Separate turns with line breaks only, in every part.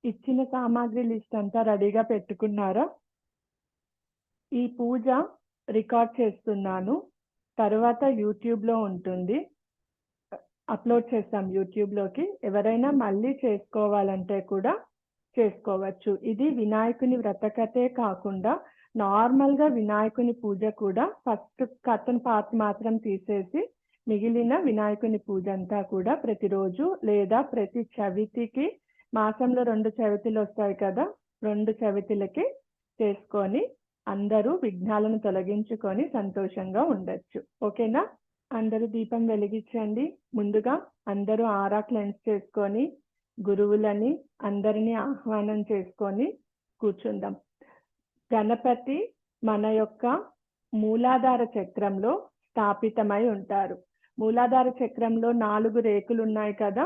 ఇచ్చిన సామాగ్రి లిస్ట్ అంతా రెడీగా పెట్టుకున్నారా? ఈ పూజ రికార్డ్ చేస్తున్నాను. తర్వాత యూట్యూబ్లో ఉంటుంది, అప్లోడ్ చేస్తాం యూట్యూబ్లోకి. ఎవరైనా మళ్ళీ చేసుకోవాలంటే కూడా చేసుకోవచ్చు. ఇది వినాయకుని వ్రతకథే కాకుండా నార్మల్గా వినాయకుని పూజ కూడా ఫస్ట్ కథన్ పార్ట్ మాత్రం తీసేసి మిగిలిన వినాయకుని పూజ అంతా కూడా ప్రతిరోజు లేదా ప్రతి చవితికి, మాసంలో 2 చవితులు వస్తాయి కదా, 2 చవితులకి చేసుకొని అందరూ విఘ్నాలను తొలగించుకొని సంతోషంగా ఉండొచ్చు. ఓకేనా? అందరూ దీపం వెలిగించండి. ముందుగా అందరూ ఆరా క్లెన్స్ చేసుకొని గురువులని అందరినీ ఆహ్వానం చేసుకొని కూర్చుందాం. గణపతి మన యొక్క మూలాధార చక్రంలో స్థాపితమై ఉంటారు. మూలాధార చక్రంలో 4 రేకులు ఉన్నాయి కదా,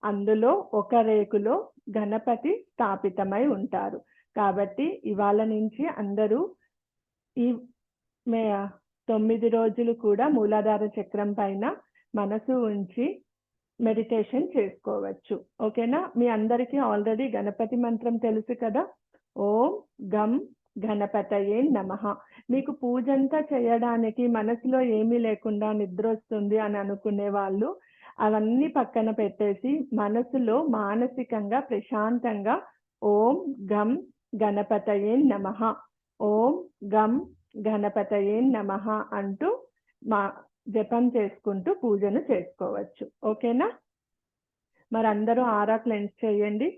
అందులో ఒక రేకులో గణపతి స్థాపితమై ఉంటారు. కాబట్టి ఇవాళ నుంచి అందరూ ఈ 9 రోజులు కూడా మూలాధార చక్రం పైన మనసు ఉంచి మెడిటేషన్ చేసుకోవచ్చు. ఓకేనా? మీ అందరికీ ఆల్రెడీ గణపతి మంత్రం తెలుసు కదా. ఓం గం గణపతయే నమః. మీకు పూజంతా చేయడానికి మనసులో ఏమీ లేకుండా నిద్ర వస్తుంది అని అనుకునే వాళ్ళు అవన్నీ పక్కన పెట్టేసి మనసులో మానసికంగా ప్రశాంతంగా ఓం గం గణపతయే నమః, ఓం గం గణపతయే నమః అంటూ జపం చేసుకుంటూ పూజను చేసుకోవచ్చు. ఓకేనా? మరి అందరూ ఆరా క్లెన్స్ చేయండి.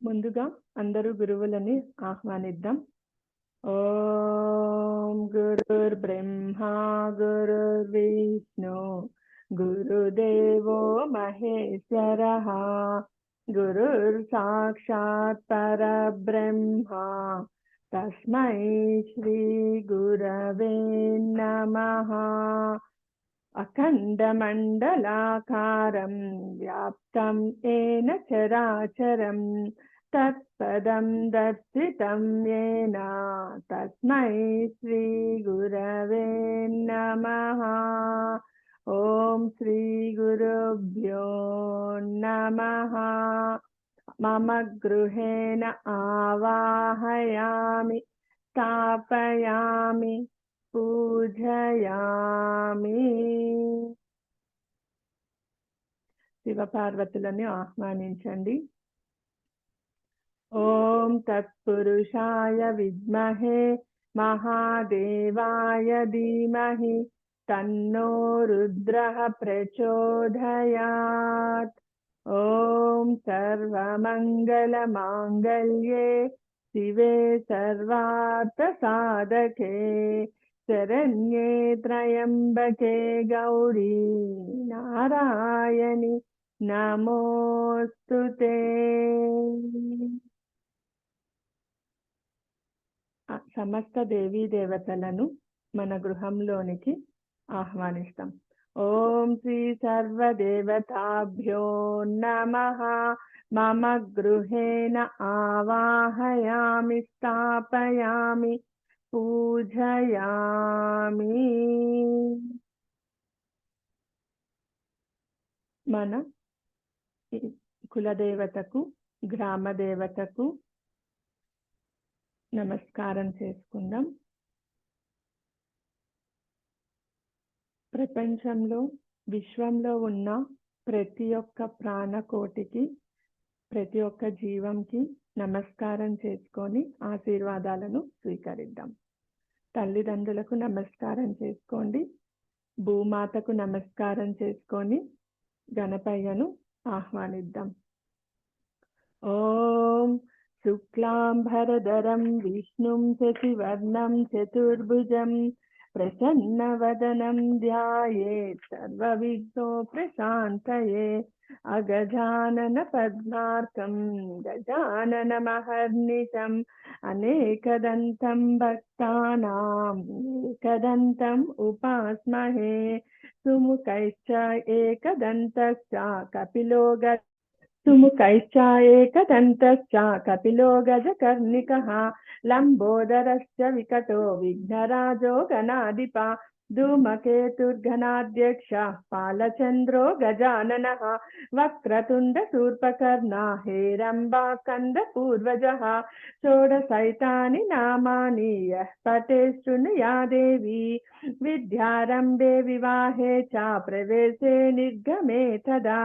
ముందుగా అందరూ గురువులని ఆహ్వానిద్దాం. ఓం గురుర్ బ్రహ్మా గురుర్ విష్ణు గురుదేవో మహేశ్వరః గురుర్ సాక్షాత్ పరబ్రహ్మ తస్మై శ్రీ గురవే నమః. అఖండమండలాకారం వ్యాప్తం ఏన చరాచరం తత్పదం దర్శితం ఏన తస్మై శ్రీ గురవే నమః. ఓం శ్రీ గురుభ్యో నమః. మమ గృహేణ ఆవాహయామి స్థాపయామి పూజయామి. శివపార్వతులను ఆహ్వానించండి. ఓం తత్పురుషాయ విద్మహే మహాదేవాయ ధీమహి తన్నో రుద్రః ప్రచోదయాత్. ఓం సర్వమంగళ మాంగళ్యే శివే సర్వార్థ సాధకే శరణ్యే త్రయంబకే గౌరీ నారాయణి నమోస్తుతే. సమస్త దేవీ దేవతలను మన గృహంలోనికి ఆహ్వానిస్తాం. ఓం శ్రీ సర్వదేవతాభ్యో నమః. మమ గృహేణ ఆవాహయామి స్థాపయామి పూజయామి. మన కులదేవతకు, గ్రామ దేవతకు నమస్కారం చేసుకుందాం. ప్రపంచంలో, విశ్వంలో ఉన్న ప్రతి ఒక్క ప్రాణకోటికి, ప్రతి ఒక్క జీవంకి నమస్కారం చేసుకొని ఆశీర్వాదాలను స్వీకరిద్దాం. తల్లిదండ్రులకు నమస్కారం చేసుకోండి. భూమాతకు నమస్కారం చేసుకొని గణపయ్యను ఆహ్వానిద్దాం. ఓం శుక్లాంబరధరం విష్ణుం శశివర్ణం చతుర్భుజం प्रसन्नवदनं ध्यायेत् सर्वविघ्नोपशान्तये अगजाननपद्मार्कं गजाननमहर्निशम् अनेकदन्तं भक्तानाम् एकदन्तम् उपास्महे सुमुखैश्च एकदन्तश्च सुमुखैश्च एकदन्तश्च कपिलो गजकर्णिकः लम्बोदरश्च विकटो विघ्नराजो गणाधिपा धूमकेतुर्घनाध्यक्षः पालचन्द्रो गजाननः वक्रतुण्डशूर्पकर्णा हेरम्बाकन्दपूर्वजः षोडशैतानि नामानि यः पठेत् शृणुया देवी विद्यारम्भे विवाहे च प्रवेशे निर्गमे तदा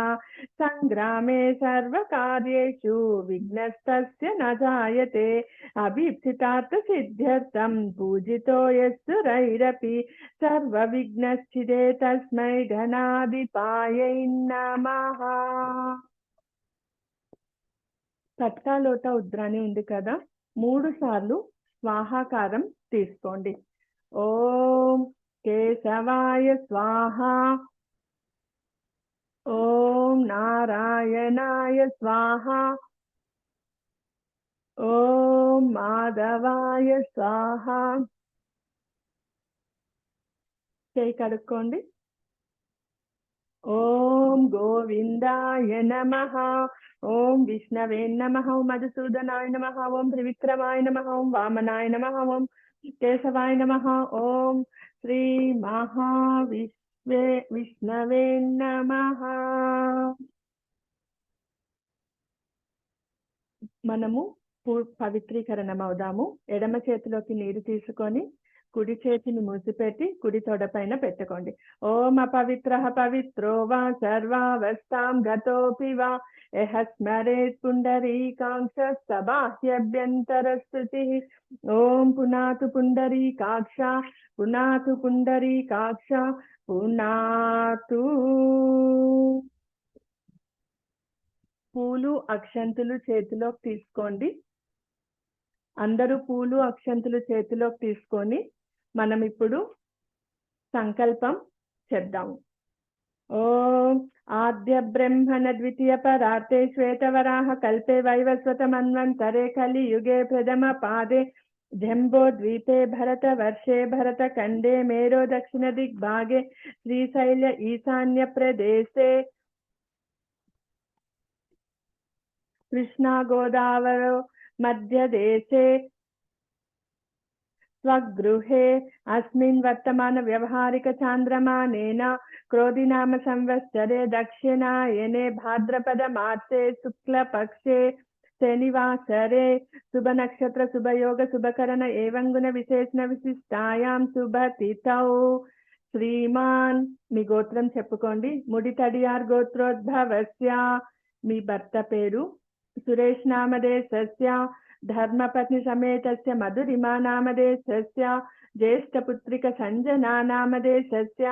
संग्रामे सर्वकार्येषु विघ्नस्तस्य न जायते अभीप्सितार्थसिद्ध्यर्थं पूजितो यस्सुरैरपि सर्वविघ्नश्चिदे तस्मै गणाधिपायै नमः. తట్టాలోట ఉద్రాణి ఉంది కదా, 3 సార్లు స్వాహాకారం తీసుకోండి. ఓం కేశవాయ స్వాహ, ఓం నారాయణాయ స్వాహ, ఓం మాధవాయ స్వాహ. చేయి కడుక్కోండి. ఓం గోవిందాయ నమః, ఓం విష్ణవే నమః, ఓం మధుసూదనాయ నమః, ఓం త్రివిక్రమాయ నమః, ఓం వామనాయ నమః, ఓం కేశవాయ నమః, ఓం శ్రీ విష్ణవే నమః. మనము పవిత్రీకరణం అవుదాము. ఎడమ చేతిలోకి నీరు తీసుకొని కుడి చేతిని మూసిపెట్టి కుడి తొడపైన పెట్టుకోండి. ఓం అపవిత్రః పవిత్రో వా సర్వావస్థాం గతోపి వా యః స్మరేత్ పుండరీకాక్ష బాహ్యభ్యంతరస్తుతిః. ఓం పునాతు పుండరీకాక్ష, పునాతు పుండరీకాక్ష, పునాతు. పూలు అక్షంతులు చేతిలోకి తీసుకోండి. అందరూ పూలు అక్షంతులు చేతిలోకి తీసుకొని మనం ఇప్పుడు సంకల్పం చేద్దాము. ఓం ఆద్య బ్రహ్మణ ద్వితీయ పరార్తే శ్వేతవరాహ కల్పే వైవస్వత మన్వంతరే కలియుగే ప్రథమ పాదే జంబో ద్వీపే భరత వర్షే భరత ఖండే మేరో దక్షిణ దిగ్భాగే శ్రీశైల ఈశాన్య ప్రదేశే కృష్ణా గోదావరో మధ్యదేశే స్వగృహే అస్మిన్ వర్తమాన వ్యవహారిక చాంద్రమానేన క్రోధినామ సంవత్సరే దక్షిణాయనే భాద్రపద మార్చే శుక్లపక్షే శనివాసరే శుభ నక్షత్ర శుభయోగ శుభకరణ ఏవం గుణ విశేషణ విశిష్టాయాం శుభతిథౌ. శ్రీమాన్, మీ గోత్రం చెప్పుకోండి. ముడితడియార్ గోత్రోద్భవస్య, మీ భర్త పేరు సురేష్ నామదేశస్య, ధర్మపత్ని సమేతస్య మధురిమా నామదేశస్య, జ్యేష్ఠపుత్రిక సంజనా నామదేశస్య,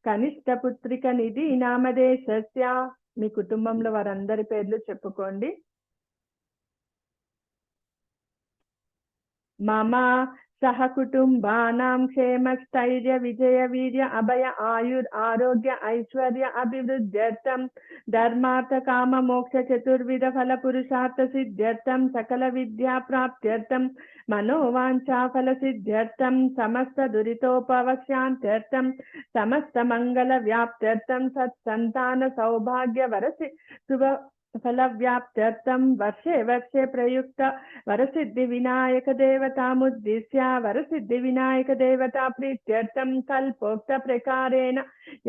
కనిష్ఠపుత్రిక నిధి నామదేశస్య. మీ కుటుంబంలో వారందరి పేర్లు చెప్పుకోండి. మమ సహ కుటుంబానాం క్షేమ స్థైర్య విజయ వీర్య అభయ ఆయుర్ ఆరోగ్య ఐశ్వర్య అభివృద్ధ్యర్థం ధర్మార్థ కామ మోక్ష చతుర్విధ ఫల పురుషార్థ సిద్ధ్యర్థం సకల విద్యా ప్రాప్త్యర్థం మనోవాంఛా ఫల సిద్ధ్యర్థం సమస్త దురితోపవశాంత్యర్థం సమస్త మంగళ వ్యాప్త్యర్థం సత్సంతాన సౌభాగ్య వరసి శుభ ఫల వ్యాప్త్యర్థం వర్షే వర్షే ప్రయుక్త వరసిద్ధి వినాయక దేవతాముద్దిశ్య వరసిద్ధి వినాయక దేవతా ప్రీత్యర్థం కల్పోక్త ప్రకారేణ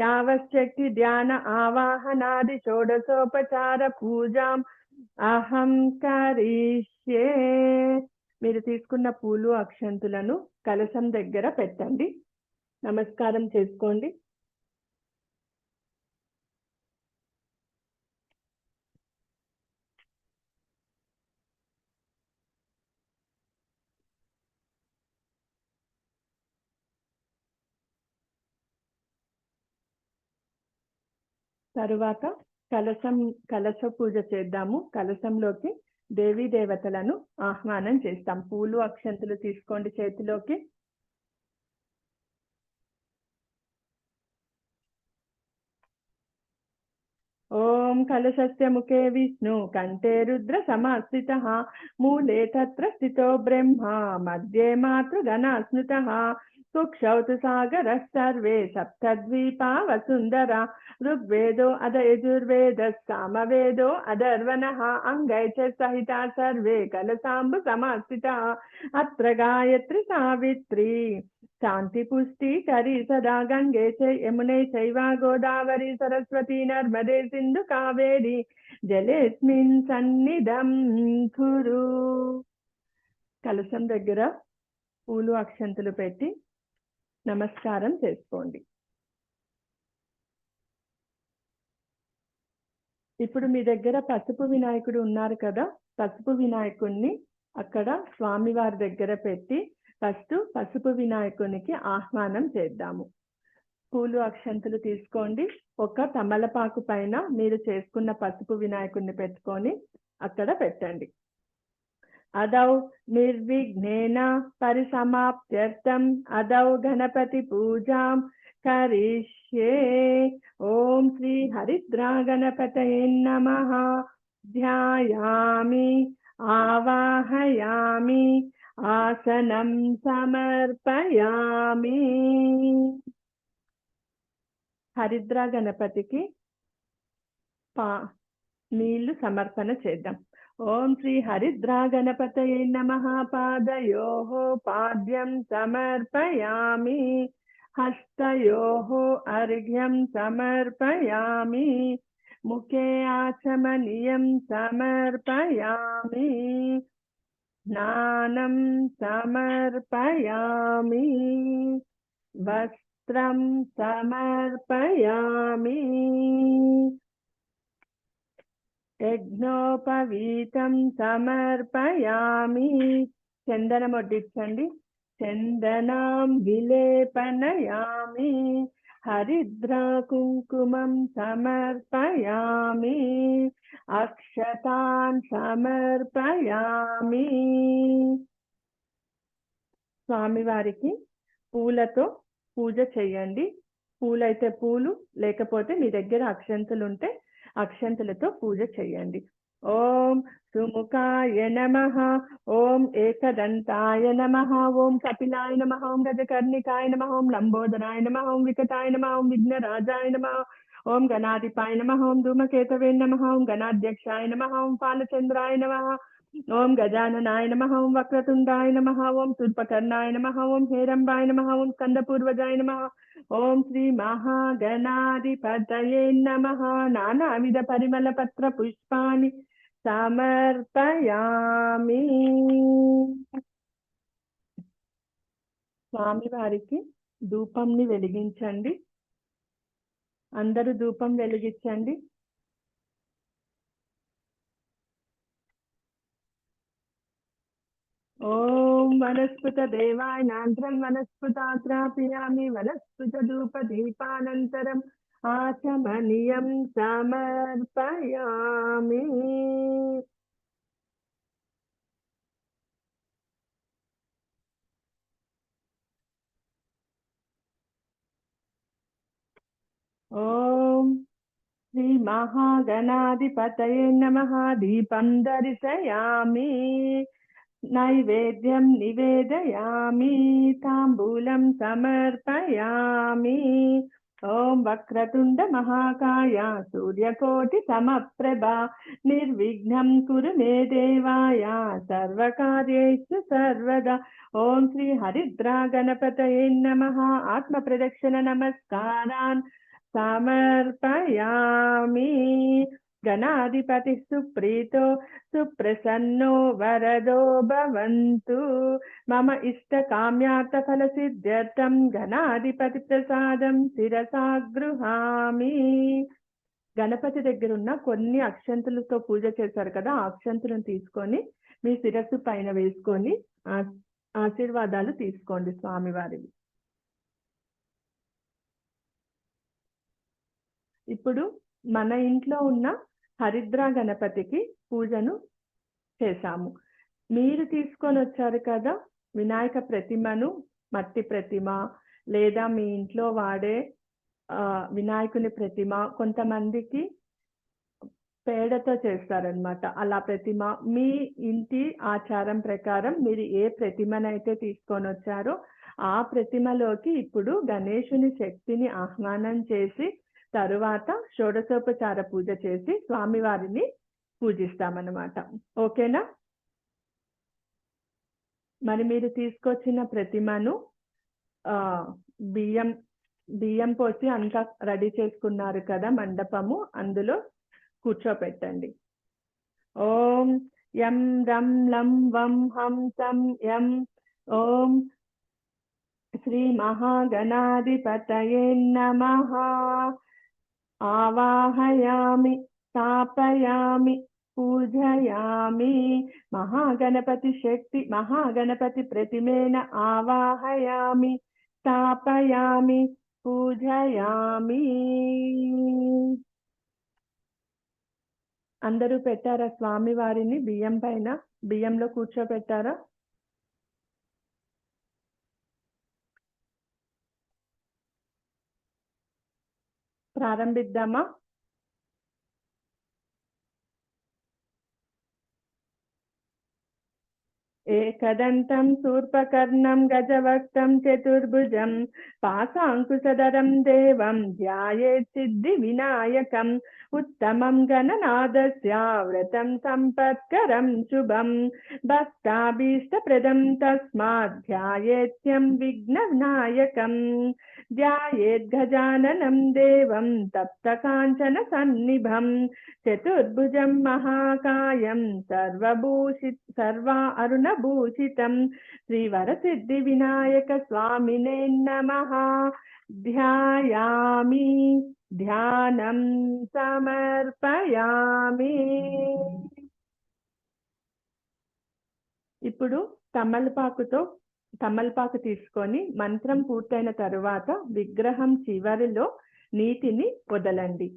యావశక్తి ధ్యాన ఆవాహనాది షోడశోపచార పూజాం అహం కరిష్యే. మీరు తీసుకున్న పూలు అక్షంతులను కలశం దగ్గర పెట్టండి. నమస్కారం చేసుకోండి. తరువాత కలశ పూజ చేద్దాము. కలశంలోకి దేవీ దేవతలను ఆహ్వానం చేస్తాం. పూలు అక్షంతులు తీసుకోండి చేతిలోకి. ఓం కలశస్య ముఖే విష్ణు కంఠే రుద్ర సమాశ్రితః మూలే తత్ర స్థితో బ్రహ్మ మధ్యే మాతృగణా స్మృతః కుక్షౌ తు సాగరః సర్వే సప్తద్వీపా వసుంధరా ఋగ్వేదో అద యజుర్వేదः సామవేదో అధర్వణः అంగై చ సహితా సర్వే కలశాంబు సమాశ్రితాः అత్ర గాయత్రి సావిత్రి శాంతి పుష్టి కరి సదా గంగే చ యమునే చైవ గోదావరి సరస్వతి నర్మదే సింధు కావేరి జలేస్మిన్ సన్నిధం కురు. కలశం దగ్గర పూలు అక్షంతులు పెట్టి నమస్కారం చేసుకోండి. ఇప్పుడు మీ దగ్గర పసుపు వినాయకుడు ఉన్నారు కదా, పసుపు వినాయకుడిని అక్కడ స్వామివారి దగ్గర పెట్టి ఫస్ట్ పసుపు వినాయకునికి ఆహ్వానం చేద్దాము. పూలు అక్షంతులు తీసుకోండి. ఒక తమలపాకు పైన మీరు చేసుకున్న పసుపు వినాయకుడిని పెట్టుకొని అక్కడ పెట్టండి. అదౌ నిర్విఘ్నేన పరిసమాప్త్యర్థం అదౌ గణపతి పూజాం కరిష్యే. ఓం శ్రీ హరిద్రా గణపతయే నమః. ధ్యాయామి ఆవాహయామి ఆసనం సమర్పయామి. హరిద్రా గణపతికి నీళ్లు సమర్పణ చేద్దాం. ఓం శ్రీ హరిద్రా గణపతయే నమః. పాదయోః పాద్యం సమర్పయామి హస్తయోః అర్ఘ్యం సమర్పయామి ముఖే ఆచమనీయం సమర్పయామి స్నానం సమర్పయామి వస్త్రం సమర్పయామి యజ్ఞోపవీతం సమర్పయామి. చందనం వడ్డించండి. చందనాం విలేపనయామి హరిద్రా కుంకుమం సమర్పయామి అక్షతాన్ సమర్పయామి. స్వామివారికి పూలతో పూజ చేయండి. పూలైతే పూలు, లేకపోతే మీ దగ్గర అక్షంతులు ఉంటే అక్షంతులతో పూజ చేయండి. ఓం సుముఖాయ నమః. ఓం ఏకదంతాయ నమః. ఓం కపిలాయ నమః. ఓం గజకర్ణికాయ నమః. ఓం లంబోదరాయ నమః. ఓం వికటాయ నమః. ఓం విఘ్నరాజాయ నమః. ఓం గణాధిపాయ నమః. ఓం ధూమకేతవే నమః. ఓం గణాధ్యక్షాయ నమః. ఓం పాలచంద్రాయ నమః. ఓం గజాననాయ నమః. ఓం వక్రతుండాయ నమః. ఓం శూర్పకర్ణాయ నమః. ఓం హేరంబాయ నమః. ఓం స్కందపూర్వజాయ నమః. ఓం శ్రీ మహాగణాధిపతయే నమః. నానావిధ పరిమళ పత్ర పుష్పాని సమర్పయామి. స్వామివారికి ధూపంని వెలిగించండి. అందరూ ధూపం వెలిగించండి. ఓం వనస్పత దేవాయ నాంత్రం వనస్పతాత్రాపయామి వనస్పత ధూప దీపానంతరం ఆచమనీయం సమర్పయామి. ఓం శ్రీ మహాగణాధిపతయే నమః. దీపం దర్శయామి నైవేద్యం నివేదయామి తాంబూలం సమర్పయామి. ఓం వక్రతుండ మహాకాయ సూర్యకోటి సమప్రభ నిర్విఘ్నం కురు మే దేవాయ సర్వకార్యేషు సర్వదా. ఓం శ్రీ హరిద్రా గణపతయే నమః. ఆత్మ ప్రదక్షిణ నమస్కారాన్ సమర్పయామి. గణాధిపతి సుప్రీతో సుప్రసన్నో వరదో భవంతు. మమ ఇష్ట కామ్యార్థ ఫల సిద్ధ్యర్థం గణాధిపతి ప్రసాదం శిరసా గృహామి. గణపతి దగ్గర ఉన్న కొన్ని అక్షంతులతో పూజ చేశారు కదా, ఆ అక్షంతులను తీసుకొని మీ శిరస్సు పైన వేసుకొని ఆశీర్వాదాలు తీసుకోండి స్వామివారివి. ఇప్పుడు మన ఇంట్లో ఉన్న హరిద్రా గణపతికి పూజను చేశాము. మీరు తీసుకొని వచ్చారు కదా వినాయక ప్రతిమను, మట్టి ప్రతిమ లేదా మీ ఇంట్లో వాడే వినాయకుని ప్రతిమ. కొంతమందికి పేడతో చేస్తారనమాట. అలా ప్రతిమ మీ ఇంటి ఆచారం ప్రకారం మీరు ఏ ప్రతిమనైతే తీసుకొని వచ్చారో ఆ ప్రతిమలోకి ఇప్పుడు గణేశుని శక్తిని ఆహ్వానం చేసి తరువాత షోడశోపచార పూజ చేసి స్వామివారిని పూజిస్తామన్నమాట. ఓకేనా? మరి మీరు తీసుకొచ్చిన ప్రతిమను బియ్యం పోసి అంతా రెడీ చేసుకున్నారు కదా మండపము, అందులో కూర్చోపెట్టండి. ఓం యం రం లం వం హం సం యం ఓం శ్రీ మహాగణాధిపతయే నమః. ఆవాహయామి స్థాపయామి పూజయామి. మహాగణపతి శక్తి మహాగణపతి ప్రతిమేన ఆవాహయామి స్థాపయామి పూజయామి. అందరూ పెట్టారా స్వామి వారిని బియ్యం పైన? బియ్యంలో కూర్చోపెట్టారా? ప్రారంభిద్దామా? ఏకదంతం శూర్పకర్ణం గజవక్తం చతుర్భుజం పాశాంకుశధరం దేవం ధ్యాయేత్ సిద్ధి వినాయకం ఉత్తమం గణనాథస్య వ్రతం సంపత్కరం శుభం భక్తాభీష్టప్రదం తస్మాత్ ధ్యాయేత్యం విఘ్నవినాయకం ధ్యాయేత్ గజాననం దేవం తప్తకాంచన సన్నిభం చతుర్భుజం మహాకాయం సర్వా అరుణభూషితం శ్రీవరసిద్ధి వినాయక స్వామినే నమః. ధ్యాయామి ధ్యానం సమర్పయామి. ఇప్పుడు తమలపాకు తీసుకొని మంత్రం పూర్తయిన తరువాత విగ్రహం చివరిలో నీటిని వదలండి.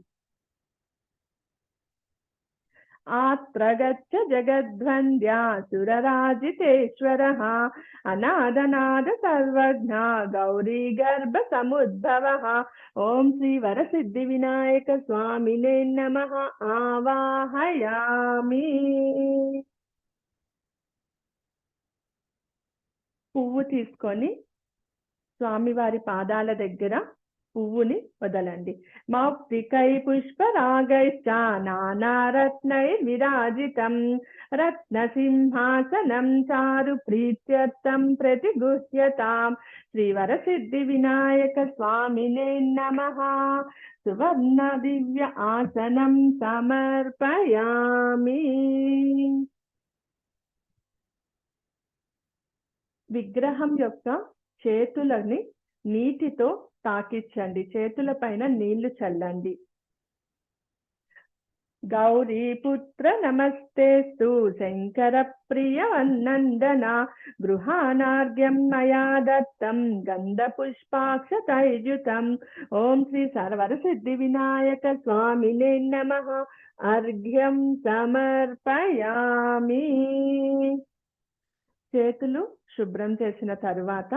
ఆత్రగచ్చ జగద్వంద్యా సురరాజితేశ్వరః అనాథనాథ సర్వజ్ఞ గౌరీ గర్భ సముద్భవః. ఓం శ్రీ వరసిద్ధి వినాయక స్వామినే నమః. ఆవాహయామి. పువ్వు తీసుకొని స్వామివారి పాదాల దగ్గర పువ్వుని వదలండి. మౌక్తికై పుష్పరాగైశ్చ నానారత్నై విరాజితం రత్నసింహాసనం చారు ప్రీత్యర్థం ప్రతిగుహ్యతాం శ్రీవరసిద్ధి వినాయక స్వామినే నమః. సువర్ణ దివ్య ఆసనం సమర్పయామి. విగ్రహం యొక్క చేతులని నీటితో తాకించండి. చేతుల పైన నీళ్లు చల్లండి. గౌరీపుత్ర నమస్తేస్తు శంకర ప్రియ నందన గృహానార్ఘ్యం మయా దత్తం గంధ పుష్పాక్ష తైజుతం. ఓం శ్రీ సర్వరసిద్ధి వినాయక స్వామినే నమః. అర్ఘ్యం సమర్పయామి. చేతులు శుభ్రం చేసిన తరువాత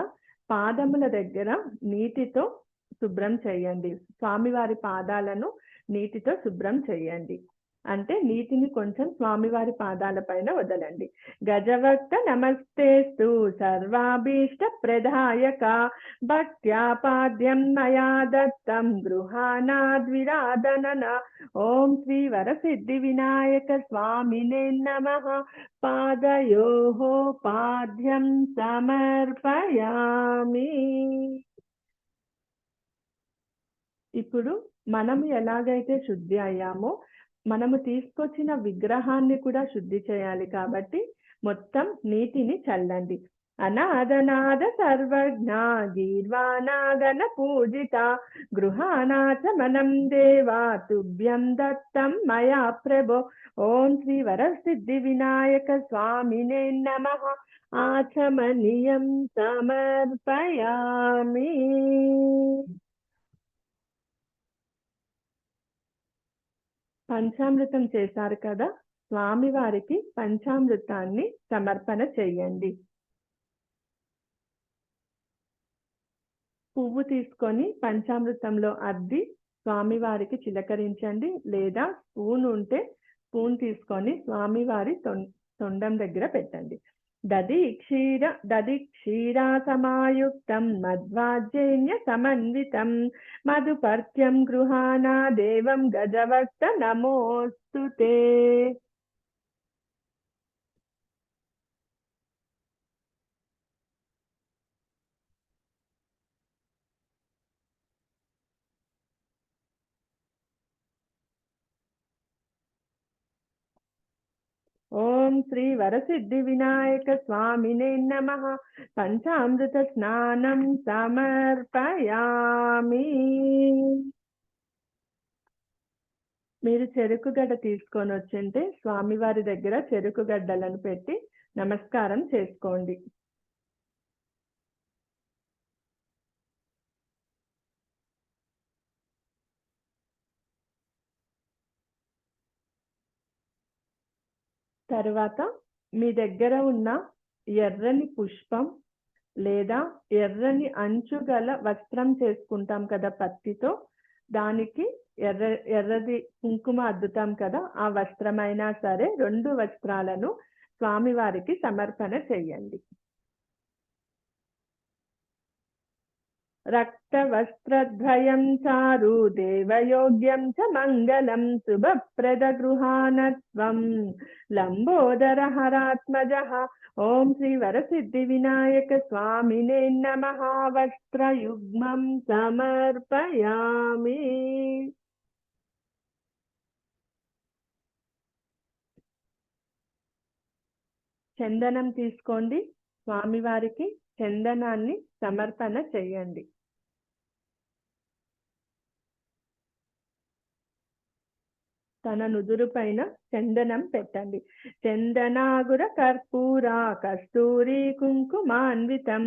పాదముల దగ్గర నీటితో శుభ్రం చేయండి. స్వామివారి పాదాలను నీటితో శుభ్రం చేయండి. అంటే నీటిని కొంచెం స్వామివారి పాదాల పైన వదలండి. గజవక్త నమస్తేస్తు సర్వాభీష్ట ప్రదాయక భక్త్యాపాద్యం మయా దత్తం గృహానాద్విరాధనన. ఓం శ్రీ వరసిద్ధి వినాయక స్వామినే నమః. పాదయోః పాద్యం సమర్పయామి. ఇప్పుడు మనము ఎలాగైతే శుద్ధి అయ్యామో మనము తీసుకొచ్చిన విగ్రహాన్ని కూడా శుద్ధి చేయాలి కాబట్టి మొత్తం నీటిని చల్లండి. అనాథనాథ సర్వజ్ఞ గీర్వాణాగణ పూజిత గృహానాచమనం దేవా తుభ్యం దత్తం మయా ప్రభో. ఓం శ్రీ వరసిద్ధి వినాయక స్వామినే నమః. ఆచమనీయం సమర్పయామి. పంచామృతం చేశారు కదా, స్వామివారికి పంచామృతాన్ని సమర్పణ చేయండి. పువ్వు తీసుకొని పంచామృతంలో అద్ది స్వామివారికి చిలకరించండి, లేదా స్పూన్ ఉంటే స్పూన్ తీసుకొని స్వామివారి తొండం దగ్గర పెట్టండి. దధి క్షీరా సమాయుక్తం మధ్వాజ్యేన్య సమన్వితం మధుపర్క్యం గృహాణా దేవం గజవక్త నమోస్తుతే. ఓం శ్రీ వరసిద్ధి వినాయక స్వామినే నమః. పంచామృత స్నానం సమర్పయామి. మీరు చెరుకు గడ్డ తీసుకొని వచ్చింటే స్వామివారి దగ్గర చెరుకు గడ్డలను పెట్టి నమస్కారం చేసుకోండి. తర్వాత మీ దగ్గర ఉన్న ఎర్రని పుష్పం లేదా ఎర్రని అంచు గల వస్త్రం చేసుకుంటాం కదా పత్తితో, దానికి ఎర్రది కుంకుమ అద్దుతాం కదా, ఆ వస్త్రమైనా సరే 2 వస్త్రాలను స్వామివారికి సమర్పణ చెయ్యండి. రక్తవస్త్రద్వయం చారు దేవయోగ్యం చ మంగళం శుభప్రద గృహాణత్వం లంబోదర హరాత్మజః. ఓం శ్రీ వరసిద్ధి వినాయక స్వామినే నమః. వస్త్రయుగ్మం సమర్పయామి. చందనం తీసుకోండి, స్వామివారికి చందనాన్ని సమర్పణ చేయండి. తన నుదురు పైన చందనం పెట్టండి. చందనాగుర కర్పూర కస్తూరి కుంకుమాన్వితం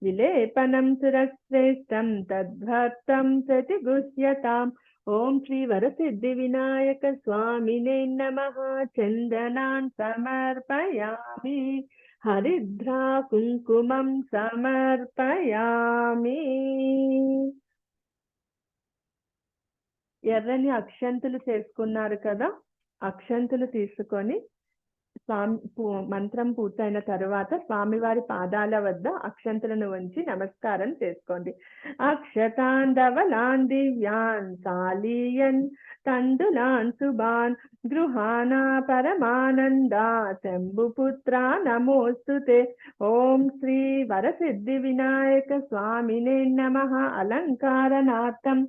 విలేపనం సురశ్రేష్టం తద్భక్తం ప్రతిగుహ్యతాం. ఓం శ్రీ వరసిద్ధి వినాయక స్వామినే నమః. చందనాన్ సమర్పయామి. హరిద్రా కుంకుమం సమర్పయామి. ఎర్రని అక్షంతులు చేసుకున్నారు కదా, అక్షంతులు తీసుకొని మంత్రం పూర్తయిన తరువాత స్వామివారి పాదాల వద్ద అక్షంతులను ఉంచి నమస్కారం చేసుకోండి. అక్షతాన్ ధవలాన్ దివ్యాన్ సాలీయన్ తండులాన్ శుభాన్ గృహాణా పరమానందా శంభుపుత్ర నమోస్తుతే. ఓం శ్రీ వరసిద్ధి వినాయక స్వామినే నమః. అలంకారణార్థం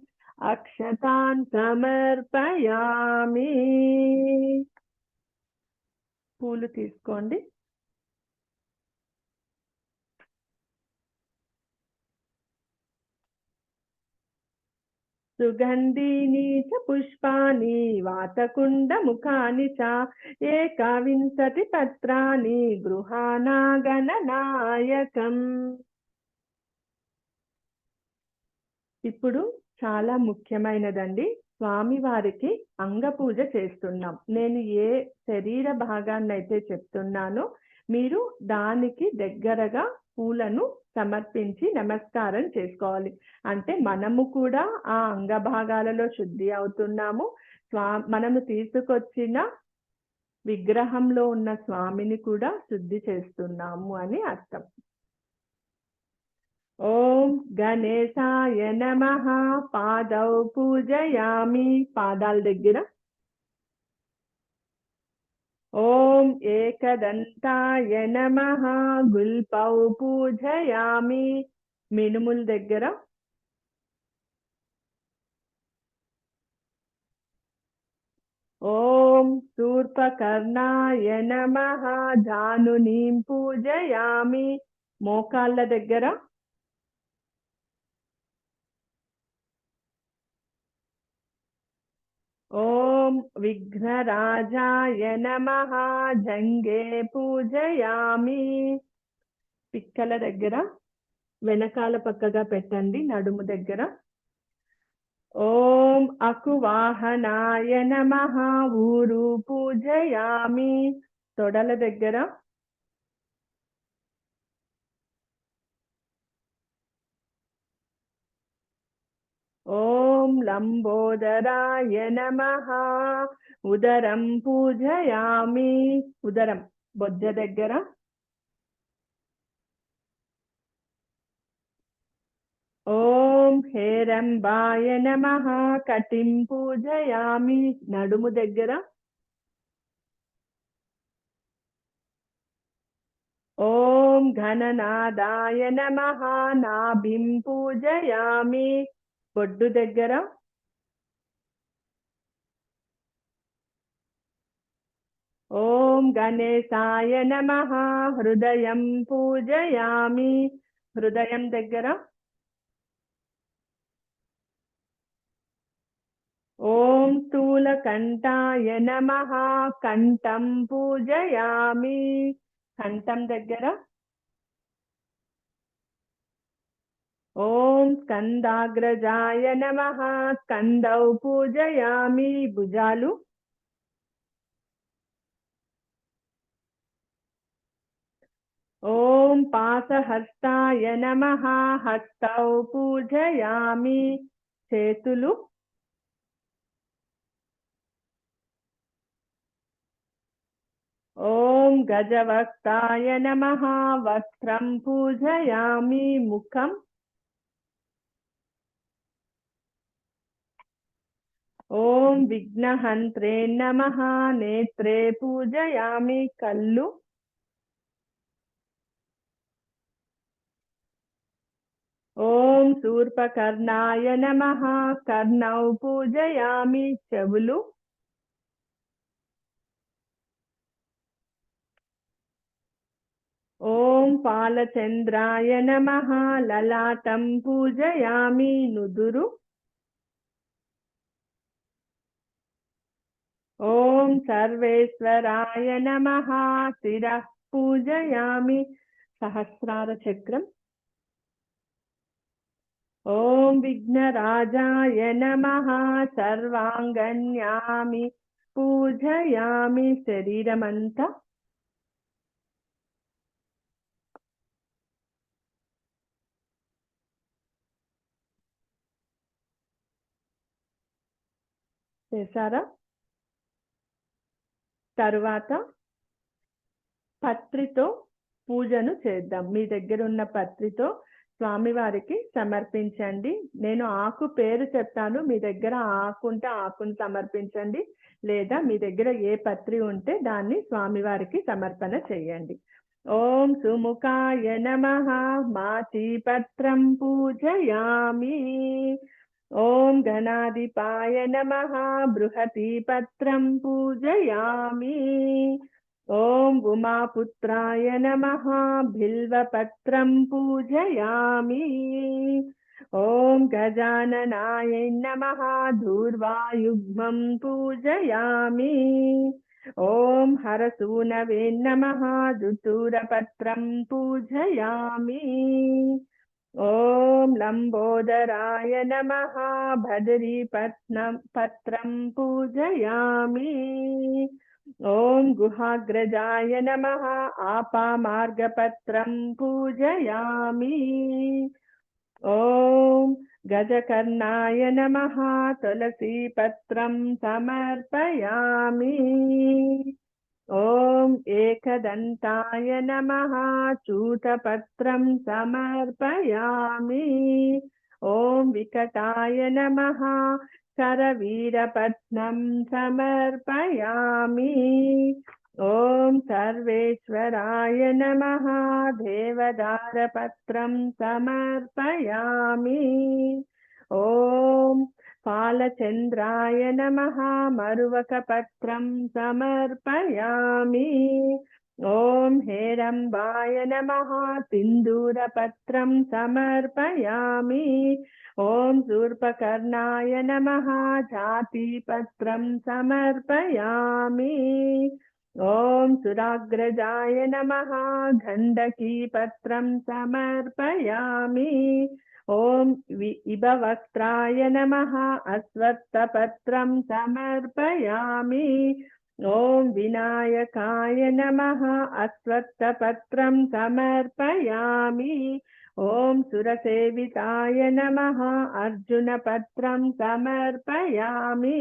అక్షతాన్ సమర్పయామి. పూలు తీసుకోండి. సుగంధీని చ పుష్పాని వాతకుండ ముఖాని చ ఏకవింశతి పత్రాని గృహాణా గణనాయకం. ఇప్పుడు చాలా ముఖ్యమైనదండి, స్వామివారికి అంగపూజ చేస్తున్నాం. నేను ఏ శరీర భాగాన్నైతే చెప్తున్నానో మీరు దానికి దగ్గరగా పూలను సమర్పించి నమస్కారం చేసుకోవాలి. అంటే మనము కూడా ఆ అంగభాగాలలో శుద్ధి అవుతున్నాము. మనము తీసుకొచ్చిన విగ్రహంలో ఉన్న స్వామిని కూడా శుద్ధి చేస్తున్నాము అని అర్థం. ఓం గణేశాయ నమః. పాదౌ పూజయామి. పాదాల దగ్గర. ఓం ఏకదంతాయ నమః. గుల్పౌ పూజయామి. మినుముల దగ్గర. ఓం శూర్పకర్ణాయ నమః. జానునీం పూజయామి. మోకాళ్ళ దగ్గర. ఓం విఘ్నరాజాయ నమః. జంగే పూజయామి. పిక్కల దగ్గర వెనకాల పక్కగా పెట్టండి, నడుము దగ్గర. ఓం అకువాహనాయ నమః. ఊరు పూజయామి. తొడల దగ్గర. ఓం ఓం లంబోదరాయ నమః. ఉదరం పూజయామి. ఉదరం బొజ్జ దగ్గర. ఓం హేరంబాయ నమః. కటిం పూజయామి. నడుము దగ్గర. ఓం ఘననాదాయ నమః. నాభిం పూజయామి. బొడ్డు దగ్గర. ఓం గణేశాయ నమః. హృదయం పూజయామి. హృదయం దగ్గర. ఓం స్థూలకంఠాయ నమః. కంఠం పూజయామి. కంఠం దగ్గర. ఓం స్కందాగ్రజాయ నమః. స్కందౌ పూజయామి. భుజాలు. ఓం పాశహస్తాయ నమః. హస్తౌ పూజయామి. చేతులు. ఓం గజవక్తాయ నమః. వస్త్రం పూజయామి. ముఖం. ఓం విఘ్నహంత్రే నమః. నేత్రే పూజయామి. కళ్ళు. ఓం శూర్పకర్ణాయ నమః. కర్ణౌ పూజయామి. చెవులు. ఓం పాలచంద్రాయ నమః. లలాటం పూజయామి. నుదురు. ఓం సర్వేశ్వరాయ నమః. శిరః పూజయామి. సహస్రార చక్రం. ఓం విఘ్నరాజాయ నమః. సర్వాంగన్యామి పూజయామి. శరీరమంతా. చేశారా? తరువాత పత్రితో పూజను చేద్దాం. మీ దగ్గర ఉన్న పత్రితో స్వామివారికి సమర్పించండి. నేను ఆకు పేరు చెప్తాను, మీ దగ్గర ఆకు ఉంటే ఆకును సమర్పించండి, లేదా మీ దగ్గర ఏ పత్రి ఉంటే దాన్ని స్వామివారికి సమర్పణ చేయండి. ఓం సుముఖాయ నమః. మాచిపత్రం పూజయామి. ఓం గణాధిపాయ నమః. బృహతీపత్రం పూజయామి. ఓం ఉమాపుత్రాయ నమః. బిల్వపత్రం పూజయామి. ఓం గజాననాయ నమః. ధూర్వాయుగ్మం పూజయామి. ఓం హరసూనవే నమః. ధుతూరపత్రం పూజయామి. ఓం లంబోదరాయ నమః. పత్రం పూజయామి. ఓం గుహాగ్రజాయ నమః. ఆపామార్గపత్రం పూజయామి. ఓం గజకర్ణాయ నమః. తులసీపత్రం సమర్పయామి. ఓం ఏకదంతాయ నమః. చూతపత్రం సమర్పయామి. ఓం వికటాయ నమః. కరవీరపత్రం సమర్పయామి. ఓం సర్వేశ్వరాయ నమః. దేవదారపత్రం సమర్పయామి. ఓం పాలచంద్రాయ నమః. మరువకపత్రం సమర్పయామి. ఓం హేరంబాయ నమః. సింధూరపత్రం సమర్పయామి. ఓం శూర్పకర్ణాయ నమః. జాతిపత్రం సమర్పయామి. ఓం సురాగ్రజాయ నమః. గంధకీపత్రం సమర్పయామి. ఓం ఇభవస్త్రాయ నమః. అశ్వత్థపత్రం సమర్పయామి. ఓం వినాయకాయ నమః. అశ్వత్థపత్రం సమర్పయామి. ఓం సురసేవితాయ నమః అర్జునపత్రం సమర్పయామి.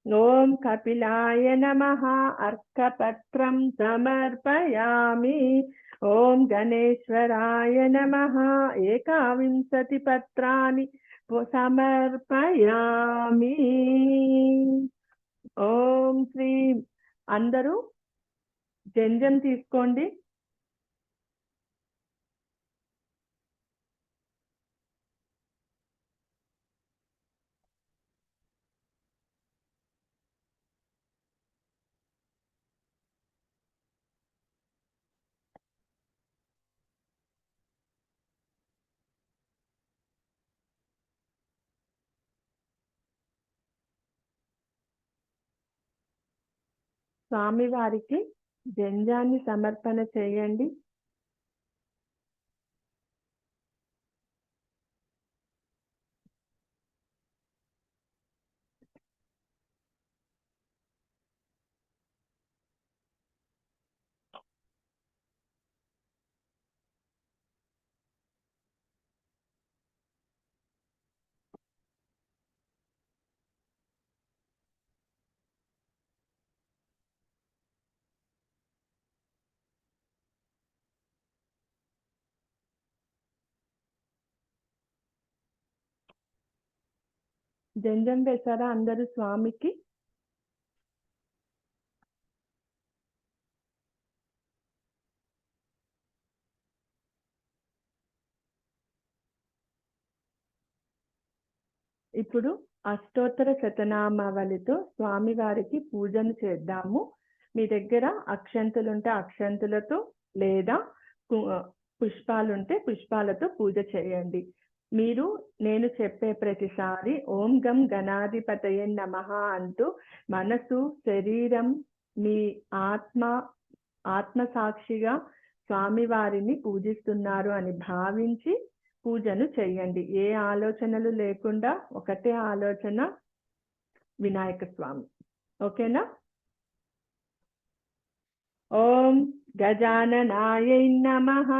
ఓం కపిలాయ నమః అర్కపత్రం సమర్పయామి. ఓం గణేశ్వరాయ నమః ఏకావింశతి పత్రాన్ని సమర్పయామి. ఓం శ్రీ. అందరూ జంజం తీసుకోండి. స్వామివారికి జంజాన్ని సమర్పణ చేయండి. జంజం వేశారా అందరూ స్వామికి? ఇప్పుడు అష్టోత్తర శతనామావళితో స్వామివారికి పూజను చేద్దాము. మీ దగ్గర అక్షంతులుంటే అక్షంతులతో లేదా పుష్పాలుంటే పుష్పాలతో పూజ చేయండి. మీరు నేను చెప్పే ప్రతిసారి ఓం గం గణాధిపతయే నమః అంటూ మనసు, శరీరం, మీ ఆత్మ సాక్షిగా స్వామివారిని పూజిస్తున్నారు అని భావించి పూజను చేయండి. ఏ ఆలోచనలు లేకుండా ఒకటే ఆలోచన, వినాయక స్వామి. ఓకేనా? ఓం గజాననాయ నమః.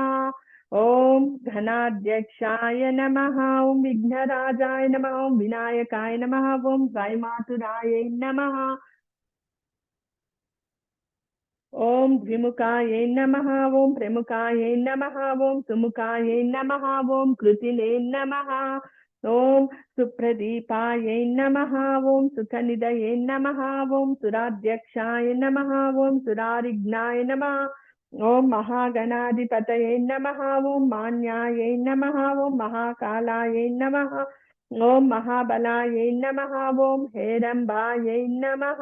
ఓం ఘనాధ్యక్షాయ నమః. ఓం విఘ్నరాజాయ నమః. ఓం వినాయకాయ నమః. ఓం త్రైమాతురాయ నమః. ఓం ద్విముఖాయ నమః. ఓం ప్రముఖాయ నమః. ఓం సుముఖాయ నమః. ఓం కృతినే నమః. ఓం సుప్రదీపాయ నమః. ఓం సుఖనిదయే నమః. ఓం సురాధ్యక్షాయ నమః. ఓం సురారిఘ్నాయ నమః. ఓం మహాగణాధిపతయే నమః. ఓం మాన్యాయ నమః. ఓం మహాకాలాయ నమః. ఓం మహాబలాయ నమః. ఓం హేరంబాయ నమః.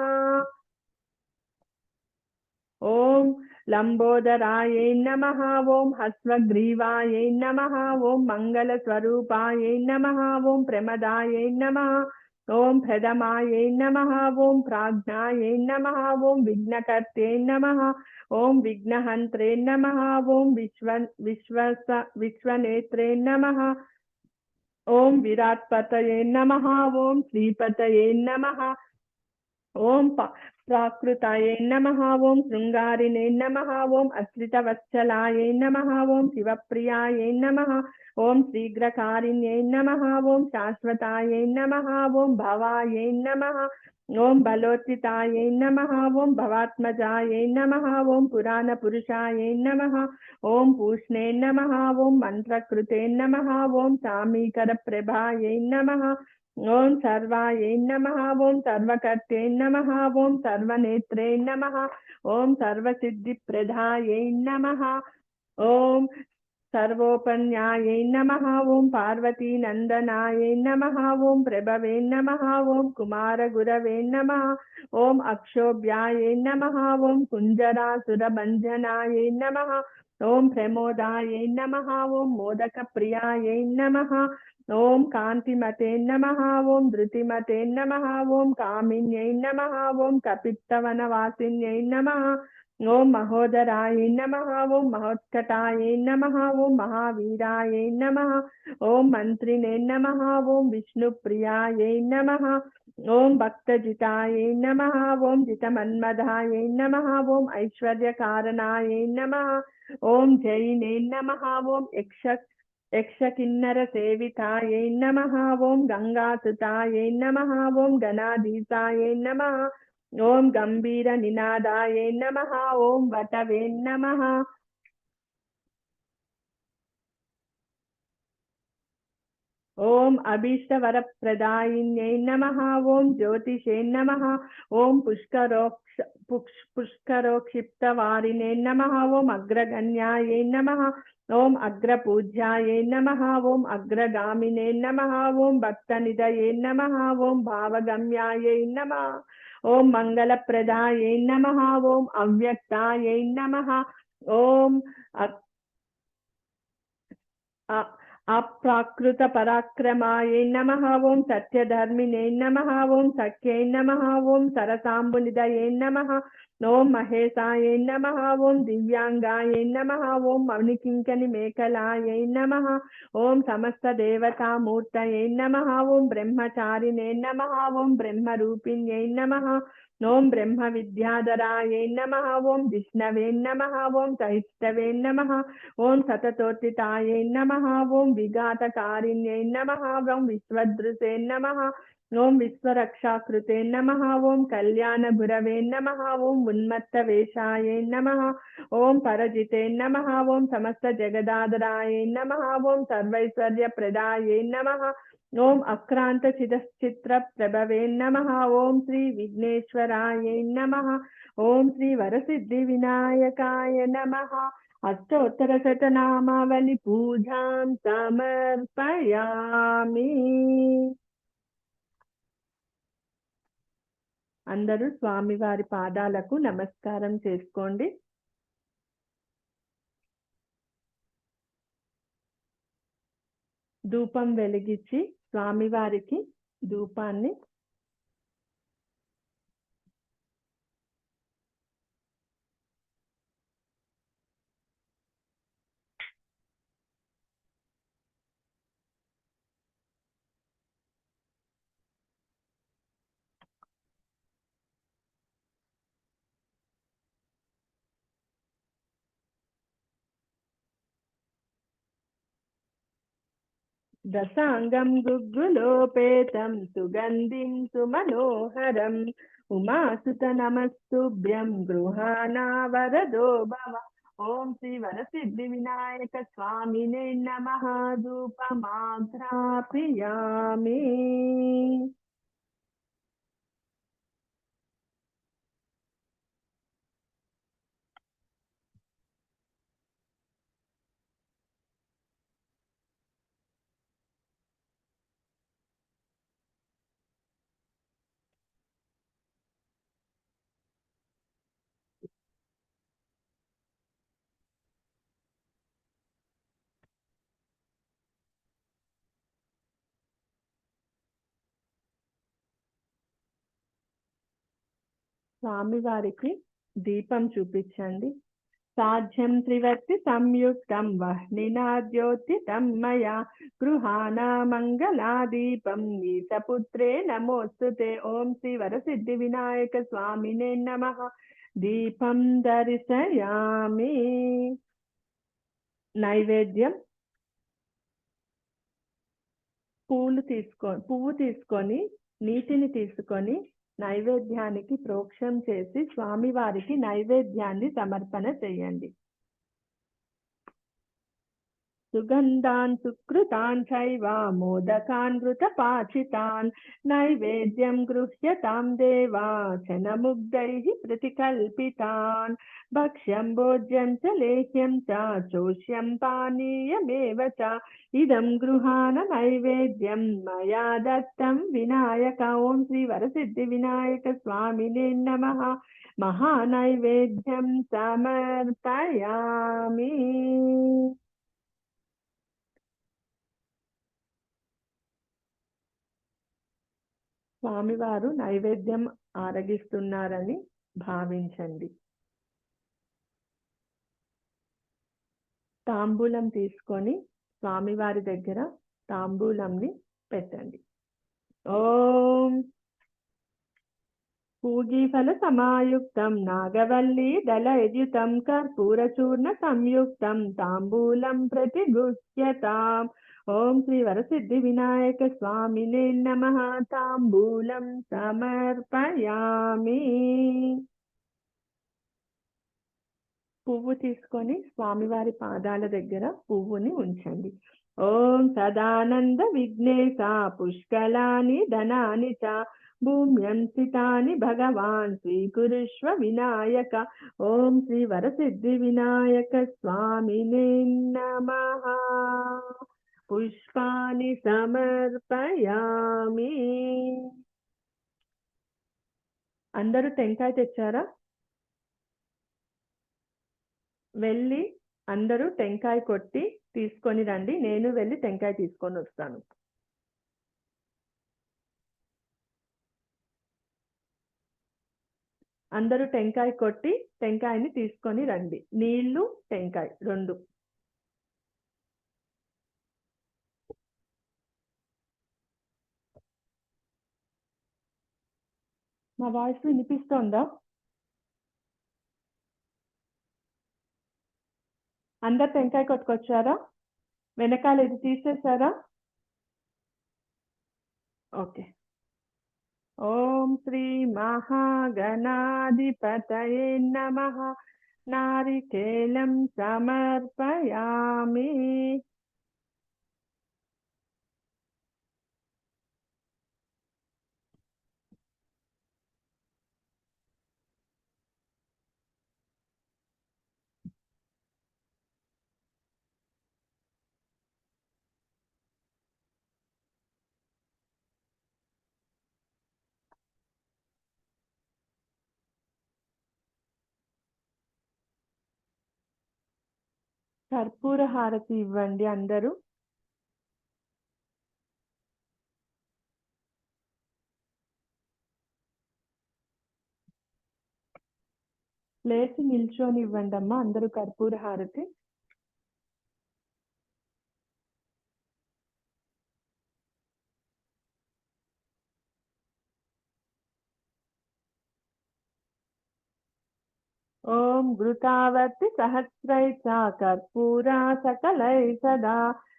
ఓం లంబోదరాయ నమః. ఓం హస్వగ్రీవాయ నమః. ఓం మంగళస్వరూపాయ నమః. ఓం ప్రమదాయ నమః. ఓం ప్రథమాయ నమః. ఓం ప్రాజ్ఞాయ నమః. ఓం విఘ్నకర్తే నమః. ఓం విఘ్నహంత్రే నమః. ఓం విశ్వనేత్రే నమః. ఓం విరాట్పతయే నమః. ఓం శ్రీపతయే నమః. ఓం ప్రాకృతాయ నమః. ఓం శృంగారిణే నమః. ఓం అశ్రితవత్సలాయ నమః. ఓం శివప్రియాయ నమః. ఓం శీఘ్రకారిణ్యే నమః. ఓం శాశ్వతాయ నమః. ఓం భవాయ నమః. ఓం బలోత్థితాయ నమః. ఓం భవాత్మజాయ నమః. ఓం పురాణపురుషాయ నమః. ఓం పూష్ణే నమః. ఓం మంత్రకృతే నమః. ఓం సామీకరప్రభాయ నమః. ఓం సర్వాయ నమః. ఓం సర్వకర్తే నమః. ఓం సర్వనేత్రే నమః. ఓం సర్వసిద్ధిప్రదాయ నమః. ఓం సర్వోపన్యాయ నమః. ఓం పార్వతీనందనాయ నమః. ఓం ప్రభవే నమః. ఓం కుమారగురవే నమః. ఓం అక్షోభ్యాయ నమః. ఓం కుంజరాసురభంజనాయ నమః. ఓం ప్రమోదాయ నమః. ఓం మోదకప్రియాయ నమః. ఓం కాంతిమతే నమః. ఓం ధృతిమతే నమః. ఓం కామిన్యై నమః. ఓం కపిత్తవనవాసిన్యై నమః. ఓం మహోదరాయ నమః. ఓం మహోత్కటాయ నమః. ఓం మహావీరాయ నమః. ఓం మంత్రినే నమః. ఓం విష్ణుప్రియాయ నమః. ఓం భక్తజితాయ నమః. ఓం జితమన్మధాయ నమః. ఓం ఐశ్వర్యకారణాయ నమః. ఓం జైనే నమః. ఓం యక్షకిన్నరసేవితాయై నమః ఓం గంగాసుతాయై నమః ఓం గణాధీశాయై నమః ఓం గంభీరనినాదాయై నమః ఓం వటవే నమః ఓం అభీష్టవరప్రదాయిన్యై నమః ఓం జ్యోతిషే నమః ఓం పుష్కరోక్షిప్తవారిణే నమః ఓం అగ్రగణ్యాయై నమః ఓం అగ్రపూజ్యాయై నమః ఓం అగ్రగామినే నమః ఓం భక్తనిధయే నమః ఓం భావగమ్యాయై నమః ఓం మంగళప్రదాయై నమః ఓం అవ్యక్తాయై నమః ఓం అప్రాకృత పరాక్రమాయై నమః ఓం సత్యధర్మిణే నమః ఓం సఖ్యై నమః ఓం సరసాంబునిదయే నమః ఓం మహేశాయై నమః ఓం దివ్యాంగాయై నమః ఓం మణికింకణి మేఖలాయై నమః ఓం సమస్త దేవతామూర్తయై నమః ఓం బ్రహ్మచారిణే నమః ఓం బ్రహ్మరూపిణ్యై నమః ఓం బ్రహ్మ విద్యాధరాయై నమః ఓం విష్ణవే నమః ఓం సహిష్టవే నమః ఓం సతతోత్థితాయై నమః ఓం విఘాతకారిణ్యై నమః ఓం విశ్వదృశే నమః ఓం విశ్వరక్షాకృతే నమః ఓం కళ్యాణగురవే నమః ఓం ఉన్మత్తవేషాయై నమః ఓం పరజితే నమః ఓం సమస్త జగదాధరాయై నమః ఓం సర్వైశ్వర్యప్రదాయై నమః ఓం అక్రాంత చిత్ర ప్రభవే నమః ఓం శ్రీ విఘ్నేశ్వరాయై నమః ఓం శ్రీ వరసిద్ధి వినాయకాయ నమః అష్టోత్తర శతనామావళి పూజాం సమర్పయామి. అందరూ స్వామివారి పాదాలకు నమస్కారం చేసుకోండి. ధూపం వెలిగించి స్వామివారికి ధూపాన్ని దశాంగం గుగ్గులోపేతం సుగంధిం సుమనోహరం ఉమాసుత నమస్తుభ్యం గృహాణా వరదో భవ. ఓం శ్రీ వరసిద్ధి వినాయక స్వామినే నమః. ధూపమాఘ్రాపయామి. స్వామివారికి దీపం చూపించండి. సాధ్యం త్రివర్తి సంయుక్తం వహ్నినా ద్యోతితం మయా గృహాణా మంగళాదీపం ఈశపుత్రే నమోస్తుతే. ఓం శ్రీ వరసిద్ధి వినాయక స్వామినే నమః. దీపం దర్శయామి. నైవేద్యం పువ్వు తీసుకొని నీటిని తీసుకొని నైవేద్యానికి ప్రోక్షం చేసి స్వామివారికి నైవేద్యాన్ని సమర్పణ చేయండి. సుగంధాన్ సుకృతాన్ చైవ మోదకాన్ ఘృతపాచితాన్ నైవేద్యం గృహ్యతాం దేవా చనముగ్ధైః ప్రతికల్పితాన్ భక్ష్యం భోజ్యం చ లేహ్యం చ చోష్యం పానీయమేవ చ ఇదం గృహాణ నైవేద్యం మయా దత్తం వినాయక. ఓం శ్రీ వరసిద్ధి వినాయక స్వామినే నమః. మహానైవేద్యం సమర్పయామి. స్వామివారు నైవేద్యం ఆరగిస్తున్నారని భావించండి. తాంబూలం తీసుకొని స్వామివారి దగ్గర తాంబూలంని పెట్టండి. ఓం पूगीफलसमायुक्तं नागवल्लीदलयुतं कर्पूरचूर्णसंयुक्तं ताम्बूलं प्रतिगृह्यताम्। ॐ श्री वरसिद्धिविनायक स्वामिने नमः। ताम्बूलं సమర్పయామి। పువ్వు తీసుకొని స్వామివారి పాదాల దగ్గర పువ్వుని ఉంచండి. ఓం సదానంద విఘ్నేశ పుష్కలాని ధనాని చ భూమ్యం స్థితాని భగవాన్ స్వీకురుష్వ వినాయక। ఓం శ్రీ వరసిద్ధి వినాయక స్వామినే నమః। పుష్పాని సమర్పయామి। అందరూ టెంకాయ తెచ్చారా? వెళ్ళి అందరూ టెంకాయ కొట్టి తీసుకొని రండి, నేను వెళ్ళి టెంకాయ తీసుకొని వస్తాను। అందరూ టెంకాయ కొట్టి టెంకాయని తీసుకొని రండి, నీళ్లు టెంకాయ రెండు। మా వాయిస్ వినిపిస్తోందా? అందరు టెంకాయ కొట్టుకొచ్చారా? వెనకాల ఇది తీసేశారా? ఓకే। ఓం శ్రీ మహాగణాధిపతయే నమః। నారికేలం సమర్పయామి। కర్పూర హారతి ఇవ్వండి అందరూ। లేచి నిల్చొని ఇవ్వండి అమ్మా అందరూ కర్పూర హారతి। ఓం ఘృతావర్తి సహస్రై చ కర్పూరా సకలై సదా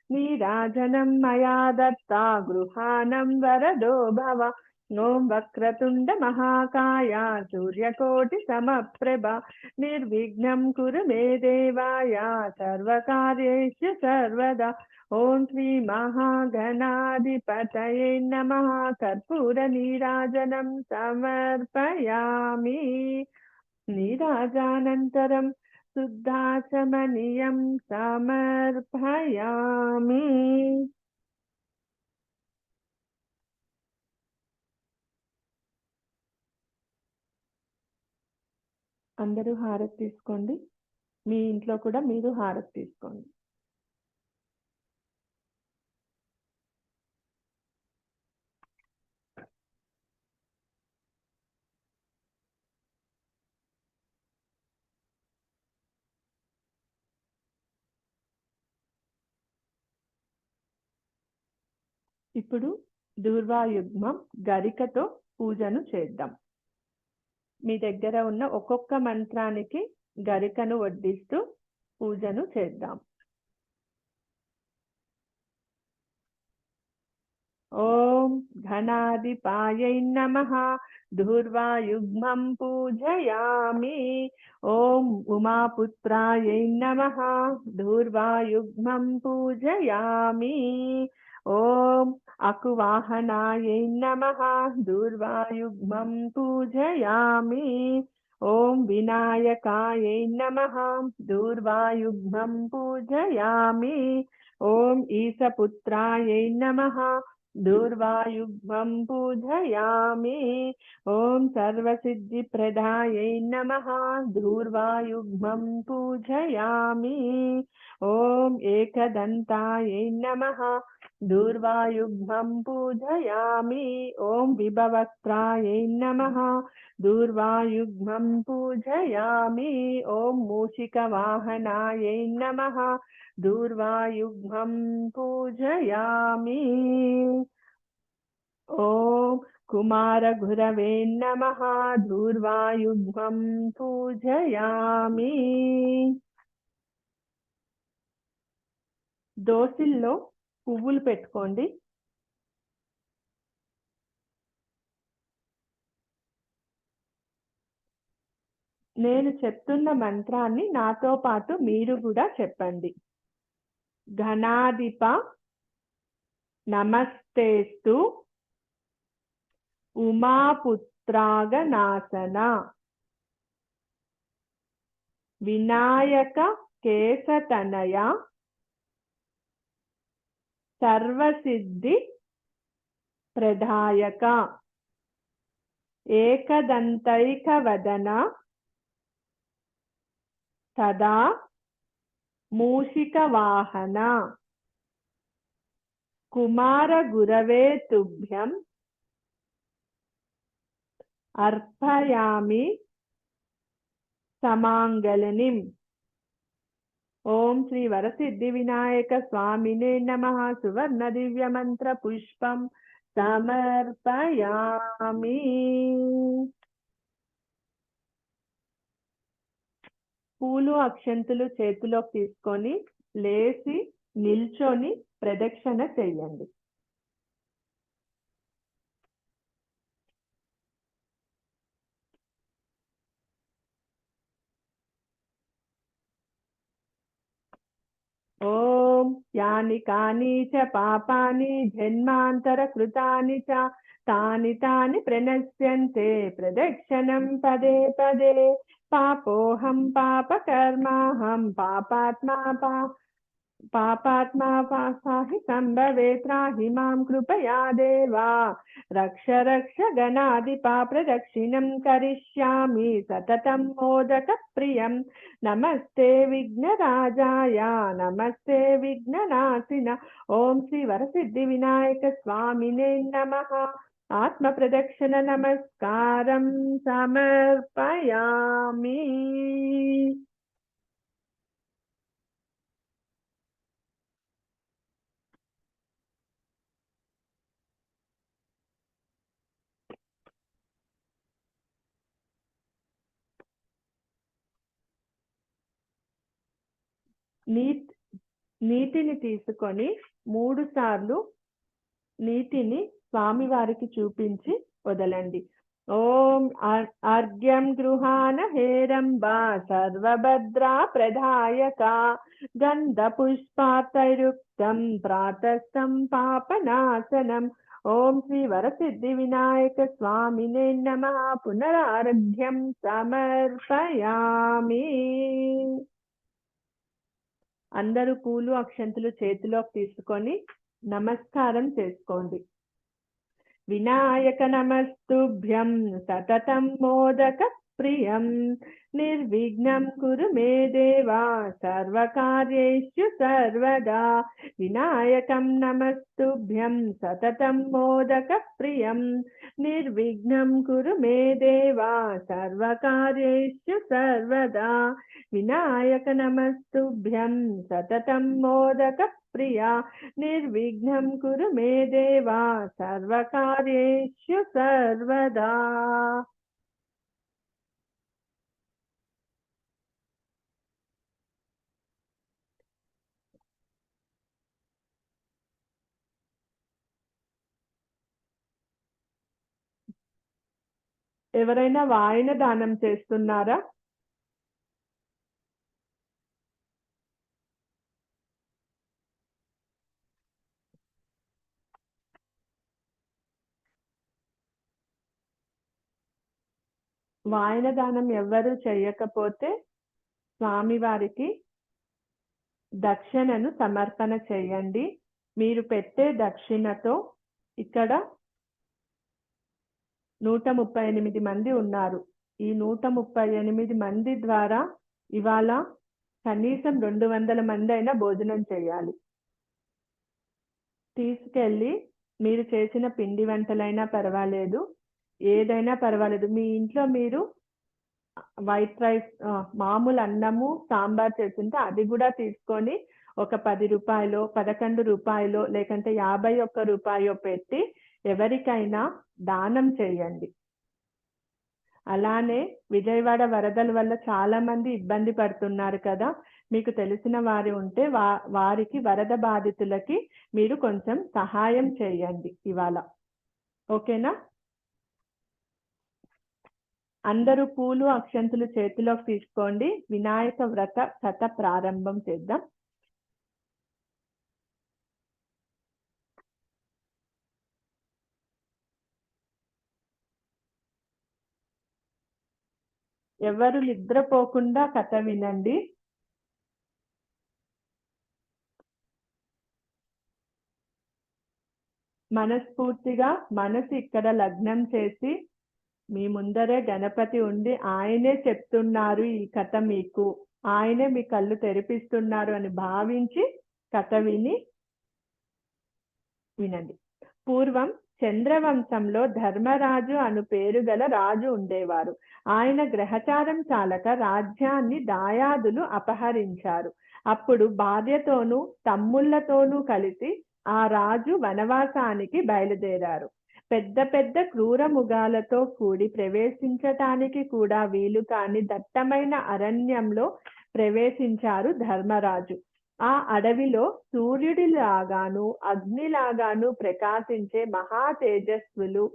నీరాజనం మయా దత్తా గృహాణం వరదో భవ। ఓం వక్రతుండ మహాకాయ సూర్యకోటి సమప్రభ నిర్విఘ్నం కురు మే దేవాయ సర్వకార్యేషు సర్వదా। ఓం శ్రీ మహాగణాధిపతయే నమః। కర్పూర నీరాజనం సమర్పయామి। నీరాజానంతరం శుద్ధాచమనీయం సమర్పయామి। అందరూ హారతి తీసుకోండి, మీ ఇంట్లో కూడా మీరు హారతి తీసుకోండి। ఇప్పుడు దూర్వాయుగ్మం గరికతో పూజను చేద్దాం। మీ దగ్గర ఉన్న ఒక్కొక్క మంత్రానికి గరికను వడ్డిస్తూ పూజను చేద్దాం। ఓం ఘనాధిపాయై నమః। ధూర్వాయుగ్మం పూజయామి। ఓం ఉమాపుత్రాయై నమః। ధూర్వాయుగ్మం పూజయామి। ఓం అకువాహనాయై నమః। ధూర్వాయుగ్మం పూజయామి। ఓం వినాయకాయై నమః। ధూర్వాయుగ్మం పూజయామి। ఓం ఈశపుత్రాయై నమః। ధూర్వాయుగ్మం పూజయామి। ఓం సర్వసిద్ధిప్రదాయై నమః। ధూర్వాయుగ్మం పూజయామి। ఓం ఏకదంతాయై నమః। ధూర్వాయుగ్మం పూజయామి। ఓం విభవస్త్రాయై నమః। ధూర్వాయుగ్మం పూజయామి। ఓం మూషికవాహనాయై నమః। ధూర్వాయుగ్మం పూజయామి। ఓం కుమారగురవే నమః ధూర్వాయుగ్మం పూజయామి. దోసిల్లో పువ్వులు పెట్టుకోండి. నేను చెప్తున్న మంత్రాన్ని నాతో పాటు మీరు కూడా చెప్పండి. ఘనాధిప నమస్తేస్తు ఉమాపుత్రాగనాసన వినాయక కేశతనయ సర్వసిద్ధి ప్రదాయక ఏకదంతైకవదన సదా మూషికవాహన కుమారగురవే తుభ్యం అర్పయామి సమాంగళనిం. ఓం శ్రీ వరసిద్ధి వినాయక స్వామినే నమః. సువర్ణ దివ్య మంత్ర పుష్పం సమర్పయామి. పూలు అక్షంతులు చేతిలోకి తీసుకొని లేచి నిల్చొని ప్రదక్షిణ చెయ్యండి. ఓం యాని కాని చ పాపాని జన్మాంతర కృతాని చ తాని తాని ప్రణశ్యంతే ప్రదక్షిణం పదే పదే. పాపోహం పాపకర్మాహం పాపాత్మా పాహి సంభవే త్రాహి మాం కృపయా దేవా. రక్ష రక్ష గణాధిపా ప్రదక్షిణం కరిష్యామి సతతం మోదక ప్రియం. నమస్తే విఘ్నరాజాయ నమస్తే విఘ్ననాశిన. ఓం శ్రీ వరసిద్ధి వినాయక స్వామినే నమః. ఆత్మ ప్రదక్షిణ నమస్కారం సమర్పయామి. నీటిని తీసుకొని 3 సార్లు నీటిని స్వామివారికి చూపించి వదలండి. ఓం అర్ఘ్యం గృహాణ హేరంబా సర్వభద్రా ప్రదాయక గంధ పుష్పాతైరుక్తం ప్రాతస్థం పాపనాశనం. ఓం శ్రీ వరసిద్ధి వినాయక స్వామినే నమః. పునరార్ఘ్యం సమర్పయామి. అందరూ పూలు అక్షంతులు చేతిలోకి తీసుకొని నమస్కారం చేసుకోండి. వినాయక నమస్తుభ్యం సతతం మోదక ప్రియం. నిర్విఘ్నం కురు మే దేవా సర్వకార్యేషు సర్వదా. వినాయకం నమస్తుభ్యం సతతం మోదక ప్రియం. నిర్విఘ్నం కురు మే దేవా సర్వకార్యేషు సర్వదా. వినాయక నమస్తుభ్యం సతతం మోదక ప్రియా. నిర్విఘ్నం కురు మే దేవా సర్వకార్యేషు సర్వదా. ఎవరైనా వాయన దానం చేస్తున్నారా? వాయన దానం ఎవ్వరూ చేయకపోతే స్వామివారికి దక్షిణను సమర్పణ చేయండి. మీరు పెట్టే దక్షిణతో ఇక్కడ 138 మంది ఉన్నారు. ఈ 138 మంది ద్వారా ఇవాళ కనీసం 200 మంది అయినా భోజనం చేయాలి. తీసుకెళ్ళి మీరు చేసిన పిండి వంటలైనా పర్వాలేదు, ఏదైనా పర్వాలేదు, మీ ఇంట్లో మీరు వైట్ రైస్ మామూలు అన్నము సాంబార్ చేస్తుంటే అది కూడా తీసుకొని ఒక 10 రూపాయలు 11 రూపాయలు లేకంటే 51 రూపాయలు పెట్టి ఎవరికైనా దానం చేయండి. అలానే విజయవాడ వరదల వల్ల చాలా మంది ఇబ్బంది పడుతున్నారు కదా, మీకు తెలిసిన వారు ఉంటే వారికి వరద బాధితులకి మీరు కొంచెం సహాయం చేయండి ఇవాళ. ఓకేనా? అందరూ పూలు అక్షంతులు చేతిలోకి తీసుకోండి. వినాయక వ్రత కథ ప్రారంభం చేద్దాం. ఎవరు నిద్రపోకుండా కథ వినండి. మనస్ఫూర్తిగా మనసు ఇక్కడ లగ్నం చేసి మీ ముందరే గణపతి ఉండి ఆయనే చెప్తున్నారు ఈ కథ మీకు, ఆయనే మీ కళ్ళు తెరిపిస్తున్నారు అని భావించి కథ వినండి. పూర్వం చంద్రవంశంలో ధర్మరాజు అను పేరు గల రాజు ఉండేవారు. ఆయన గ్రహచారం చాలక రాజ్యాన్ని దాయాదులు అపహరించారు. అప్పుడు భార్యతోనూ తమ్ముళ్లతోనూ కలిసి ఆ రాజు వనవాసానికి బయలుదేరారు. పెద్ద పెద్ద క్రూర మృగాలతో కూడి ప్రవేశించటానికి కూడా వీలు కాని దట్టమైన అరణ్యంలో ప్రవేశించారు ధర్మరాజు. ఆ అడవిలో సూర్యుడిలాగాను అగ్నిలాగాను ప్రకాశించే మహా తేజస్సులు,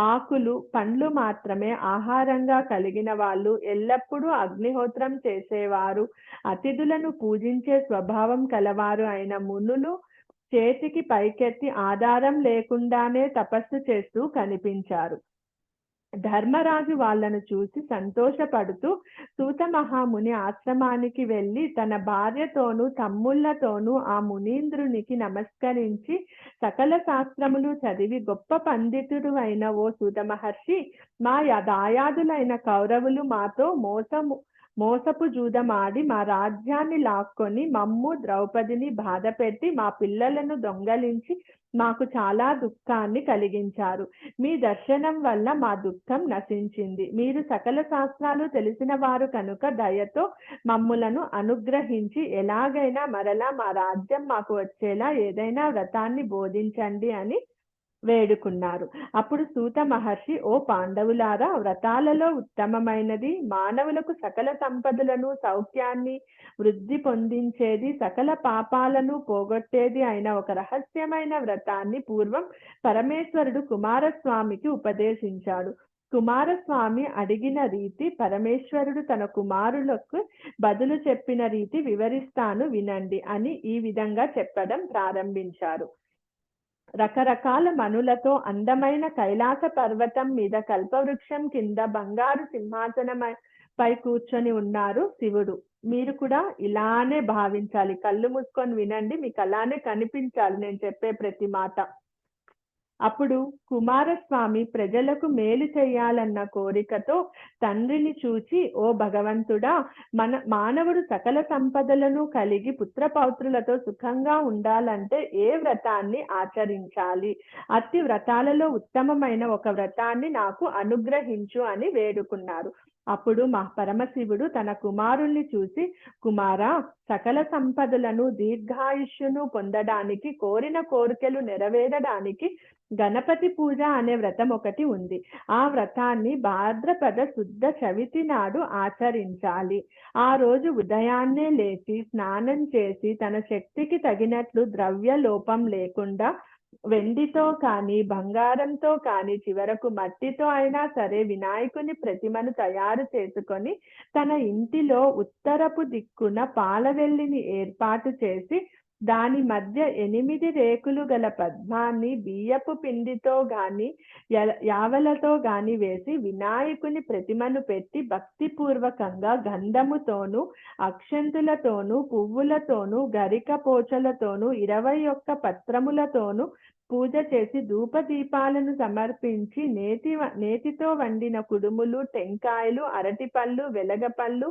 ఆకులు, పండ్లు మాత్రమే ఆహారంగా కలిగిన వాళ్ళు, ఎల్లప్పుడూ అగ్నిహోత్రం చేసేవారు, అతిథులను పూజించే స్వభావం కలవారు అయిన మునులు చేతికి పైకెత్తి ఆధారం లేకుండానే తపస్సు చేస్తూ కనిపించారు. ధర్మరాజు వాళ్ళను చూసి సంతోషపడుతూ సూత మహాముని ఆశ్రమానికి వెళ్ళి తన భార్యతోనూ తమ్ముళ్లతోనూ ఆ మునీంద్రునికి నమస్కరించి, సకల శాస్త్రములు చదివి గొప్ప పండితుడు అయిన ఓ సూత మహర్షి, మా దాయాదులైన కౌరవులు మాతో మోసపు జూదమాడి మా రాజ్యాన్ని లాక్కొని మమ్ము ద్రౌపదిని బాధపెట్టి మా పిల్లలను దొంగలించి మాకు చాలా దుఃఖాన్ని కలిగించారు. మీ దర్శనం వల్ల మా దుఃఖం నశించింది. మీరు సకల శాస్త్రాలు తెలిసిన వారు కనుక దయతో మమ్ములను అనుగ్రహించి ఎలాగైనా మరలా మా రాజ్యం మాకు వచ్చేలా ఏదైనా వ్రతాన్ని బోధించండి అని వేడుకున్నారు. అప్పుడు సూత మహర్షి, ఓ పాండవులారా, వ్రతాలలో ఉత్తమమైనది, మానవులకు సకల సంపదలను సౌఖ్యాన్ని వృద్ధి పొందించేది, సకల పాపాలను పోగొట్టేది అయిన ఒక రహస్యమైన వ్రతాన్ని పూర్వం పరమేశ్వరుడు కుమారస్వామికి ఉపదేశించాడు. కుమారస్వామి అడిగిన రీతి, పరమేశ్వరుడు తన కుమారులకు బదులు చెప్పిన రీతి వివరిస్తాను వినండి అని ఈ విధంగా చెప్పడం ప్రారంభించారు. రకరకాల మనులతో అందమైన కైలాస పర్వతం మీద కల్పవృక్షం కింద బంగారు సింహాసనంపై కూర్చొని ఉన్నారు శివుడు. మీరు కూడా ఇలానే భావించాలి. కళ్ళు మూసుకొని వినండి, మీకు అలానే కనిపించాలి నేను చెప్పే ప్రతి మాట. అప్పుడు కుమారస్వామి ప్రజలకు మేలు చేయాలన్న కోరికతో తండ్రిని చూచి, ఓ భగవంతుడా, మానవుడు సకల సంపదలను కలిగి పుత్రపౌత్రులతో సుఖంగా ఉండాలంటే ఏ వ్రతాన్ని ఆచరించాలి? అట్టి వ్రతాలలో ఉత్తమమైన ఒక వ్రతాన్ని నాకు అనుగ్రహించు అని వేడుకున్నారు. అప్పుడు మా పరమశివుడు తన కుమారుల్ని చూసి, కుమారా, సకల సంపదలను దీర్ఘాయుష్యును పొందడానికి, కోరిన కోరికలు నెరవేరడానికి గణపతి పూజ అనే వ్రతం ఒకటి ఉంది. ఆ వ్రతాన్ని భాద్రపద శుద్ధ చవితి నాడు ఆచరించాలి. ఆ రోజు ఉదయాన్నే లేచి స్నానం చేసి తన శక్తికి తగినట్లు ద్రవ్య లోపం లేకుండా వెండితో కానీ బంగారంతో కానీ చివరకు మట్టితో అయినా సరే వినాయకుని ప్రతిమను తయారు చేసుకొని తన ఇంటిలో ఉత్తరపు దిక్కున పాలవెల్లిని ఏర్పాటు చేసి దాని మధ్య 8 రేకులు గల పద్మాన్ని బియ్యపు పిండితో గాని యావలతో గాని వేసి వినాయకుని ప్రతిమను పెట్టి భక్తిపూర్వకంగా గంధముతోనూ అక్షంతులతోనూ పువ్వులతోనూ గరిక పోచలతోనూ 21 పత్రములతోనూ పూజ చేసి ధూపదీపాలను సమర్పించి నేతితో వండిన కుడుములు, టెంకాయలు, అరటిపళ్ళు, వెలగపళ్ళు,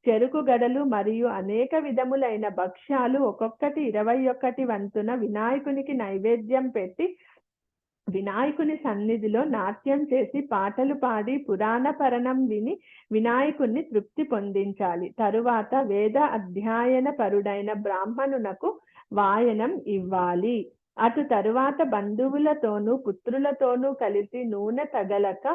చెరుకు గడలు మరియు అనేక విధములైన భక్ష్యాలు ఒక్కొక్కటి 21 వంతున వినాయకునికి నైవేద్యం పెట్టి వినాయకుని సన్నిధిలో నాట్యం చేసి పాటలు పాడి పురాణ పఠనం విని వినాయకుణ్ణి తృప్తి పొందించాలి. తరువాత వేద అధ్యయన పరుడైన బ్రాహ్మణునకు వాయనం ఇవ్వాలి. అటు తరువాత బంధువులతోనూ పుత్రులతోనూ కలిసి నూనె తగలక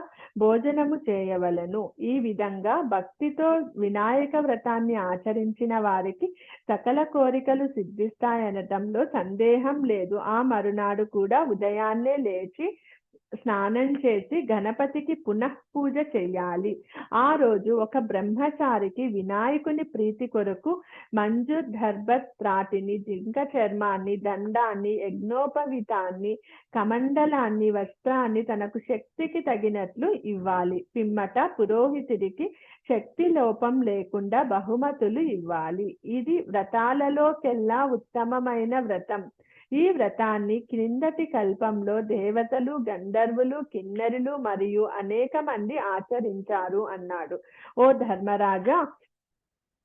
భోజనము చేయవలెను. ఈ విధంగా భక్తితో వినాయక వ్రతాన్ని ఆచరించిన వారికి సకల కోరికలు సిద్ధిస్తాయనటంలో సందేహం లేదు. ఆ మరునాడు కూడా ఉదయాన్నే లేచి స్నానం చేసి గణపతికి పునః పూజ చేయాలి. ఆ రోజు ఒక బ్రహ్మచారికి వినాయకుని ప్రీతి కొరకు మంజూర్ దర్భత్ త్రాటిని, జింక చర్మాన్ని, దండాన్ని, యజ్ఞోపవీతాన్ని, కమండలాన్ని, వస్త్రాన్ని తనకు శక్తికి తగినట్లు ఇవ్వాలి. పిమ్మట పురోహితుడికి శక్తి లోపం లేకుండా బహుమతులు ఇవ్వాలి. ఇది వ్రతాలలోకెల్లా ఉత్తమమైన వ్రతం. ఈ వ్రతాన్ని క్రిందటి కల్పంలో దేవతలు, గంధర్వులు, కిన్నెరులు మరియు అనేక మంది ఆచరించారు అన్నాడు. ఓ ధర్మరాజా,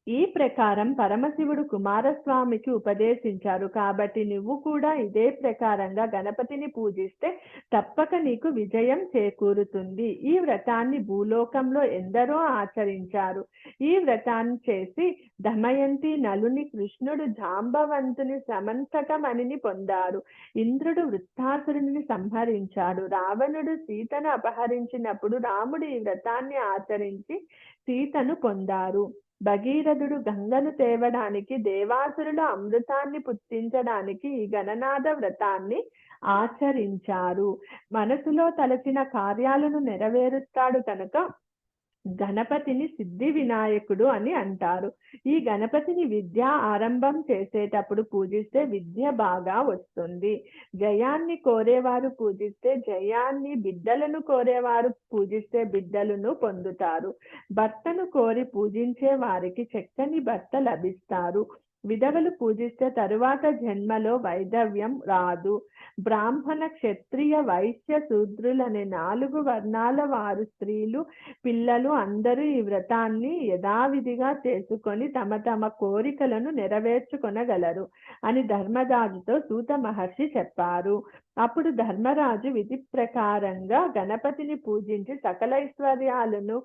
ఈ ప్రకారం పరమశివుడు కుమారస్వామికి ఉపదేశించారు. కాబట్టి నువ్వు కూడా ఇదే ప్రకారంగా గణపతిని పూజిస్తే తప్పక నీకు విజయం చేకూరుతుంది. ఈ వ్రతాన్ని భూలోకంలో ఎందరో ఆచరించారు. ఈ వ్రతాన్ని చేసి దమయంతి, నలుని, కృష్ణుడు జాంబవంతుని, సమంతకమణిని పొందారు. ఇంద్రుడు వృత్తాసురుని సంహరించాడు. రావణుడు సీతను అపహరించినప్పుడు రాముడు ఈ వ్రతాన్ని ఆచరించి సీతను పొందారు. భగీరథుడు గంగను తేవడానికి, దేవాసురుల అమృతాన్ని పుట్టించడానికి ఈ గణనాథ వ్రతాన్ని ఆచరించారు. మనసులో తలచిన కార్యాలను నెరవేరుస్తాడు కనుక గణపతిని సిద్ధి వినాయకుడు అని అంటారు. ఈ గణపతిని విద్య ఆరంభం చేసేటప్పుడు పూజిస్తే విద్య బాగా వస్తుంది. జయాన్ని కోరేవారు పూజిస్తే జయాన్ని, బిడ్డలను కోరేవారు పూజిస్తే బిడ్డలను పొందుతారు. భర్తను కోరి పూజించే వారికి చక్కని భర్త లభిస్తారు. విధవలు పూజిస్తే తరువాత జన్మలో వైధవ్యం రాదు. బ్రాహ్మణ, క్షత్రియ, వైశ్య, శూద్రులనే 4 వర్ణాల వారు, స్త్రీలు, పిల్లలు అందరూ ఈ వ్రతాన్ని యథావిధిగా చేసుకొని తమ తమ కోరికలను నెరవేర్చుకొనగలరు అని ధర్మరాజుతో సూత మహర్షి చెప్పారు. అప్పుడు ధర్మరాజు విధి ప్రకారంగా గణపతిని పూజించి సకల ఐశ్వర్యాలను,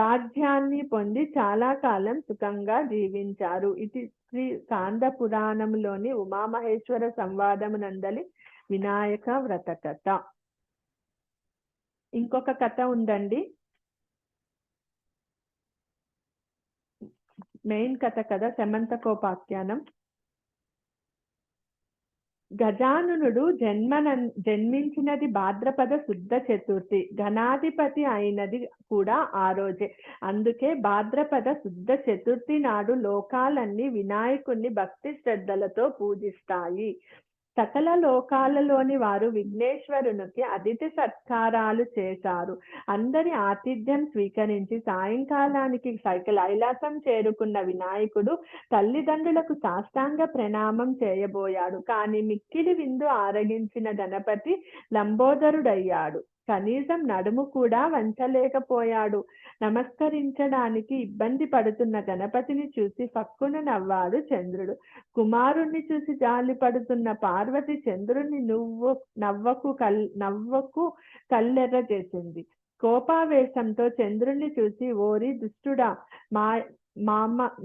రాజ్యాన్ని పొంది చాలా కాలం సుఖంగా జీవించారు. ఇది శ్రీ స్కాంద పురాణంలోని ఉమామహేశ్వర సంవాదమునందలి వినాయక వ్రత కథ. ఇంకొక కథ ఉందండి, మెయిన్ కథ కదా, సమంతకోపాఖ్యానం. గజాననుడు జన్మించినది భాద్రపద శుద్ధ చతుర్థి. గణాధిపతి అయినది కూడా ఆ రోజే. అందుకే భాద్రపద శుద్ధ చతుర్థి నాడు లోకాలన్నీ వినాయకుణ్ణి భక్తి శ్రద్ధలతో పూజిస్తాయి. సకల లోకాలలోని వారు విఘ్నేశ్వరునికి అతిథి సత్కారాలు చేశారు. అందరి ఆతిథ్యం స్వీకరించి సాయంకాలానికి కైలాసం చేరుకున్న వినాయకుడు తల్లిదండ్రులకు సాష్టాంగ ప్రణామం చేయబోయాడు. కానీ మిక్కిలి విందు ఆరగించిన గణపతి లంబోదరుడయ్యాడు. కనీసం నడుము కూడా వంచలేకపోయాడు. నమస్కరించడానికి ఇబ్బంది పడుతున్న గణపతిని చూసి ఫక్కున నవ్వాడు చంద్రుడు. కుమారుణ్ణి చూసి జాలి పడుతున్న పార్వతి చంద్రుణ్ణి నవ్వకు కళ్ళెర్ర చేసింది. కోపావేశంతో చంద్రుణ్ణి చూసి, ఓరి దుష్టుడా,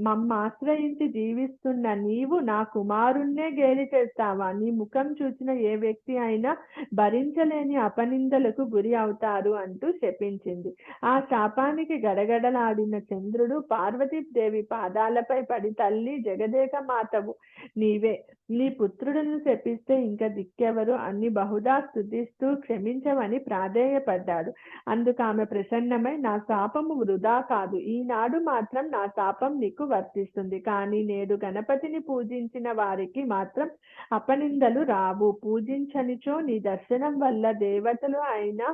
మమ్మాశ్రయించి జీవిస్తున్న నీవు నా కుమారుణ్ణే గేలి చేస్తావా? నీ ముఖం చూసిన ఏ వ్యక్తి అయినా భరించలేని అపనిందలకు గురి అవుతారు అంటూ శపించింది. ఆ శాపానికి గడగడలాడిన చంద్రుడు పార్వతీదేవి పాదాలపై పడి, తల్లి జగదేక మాతవు నీవే, నీ పుత్రుడును శపిస్తే ఇంకా దిక్కెవరు అని బహుదా స్తుతిస్తూ క్షమించమని ప్రాధేయపడ్డాడు. అందుకు ఆమె ప్రసన్నమై, నా శాపము వృధా కాదు, ఈనాడు మాత్రం నా శాపం నీకు వర్తిస్తుంది. కానీ నేడు గణపతిని పూజించిన వారికి మాత్రం అపనిందలు రావు. పూజించనిచో నీ దర్శనం వల్ల దేవతలు అయినా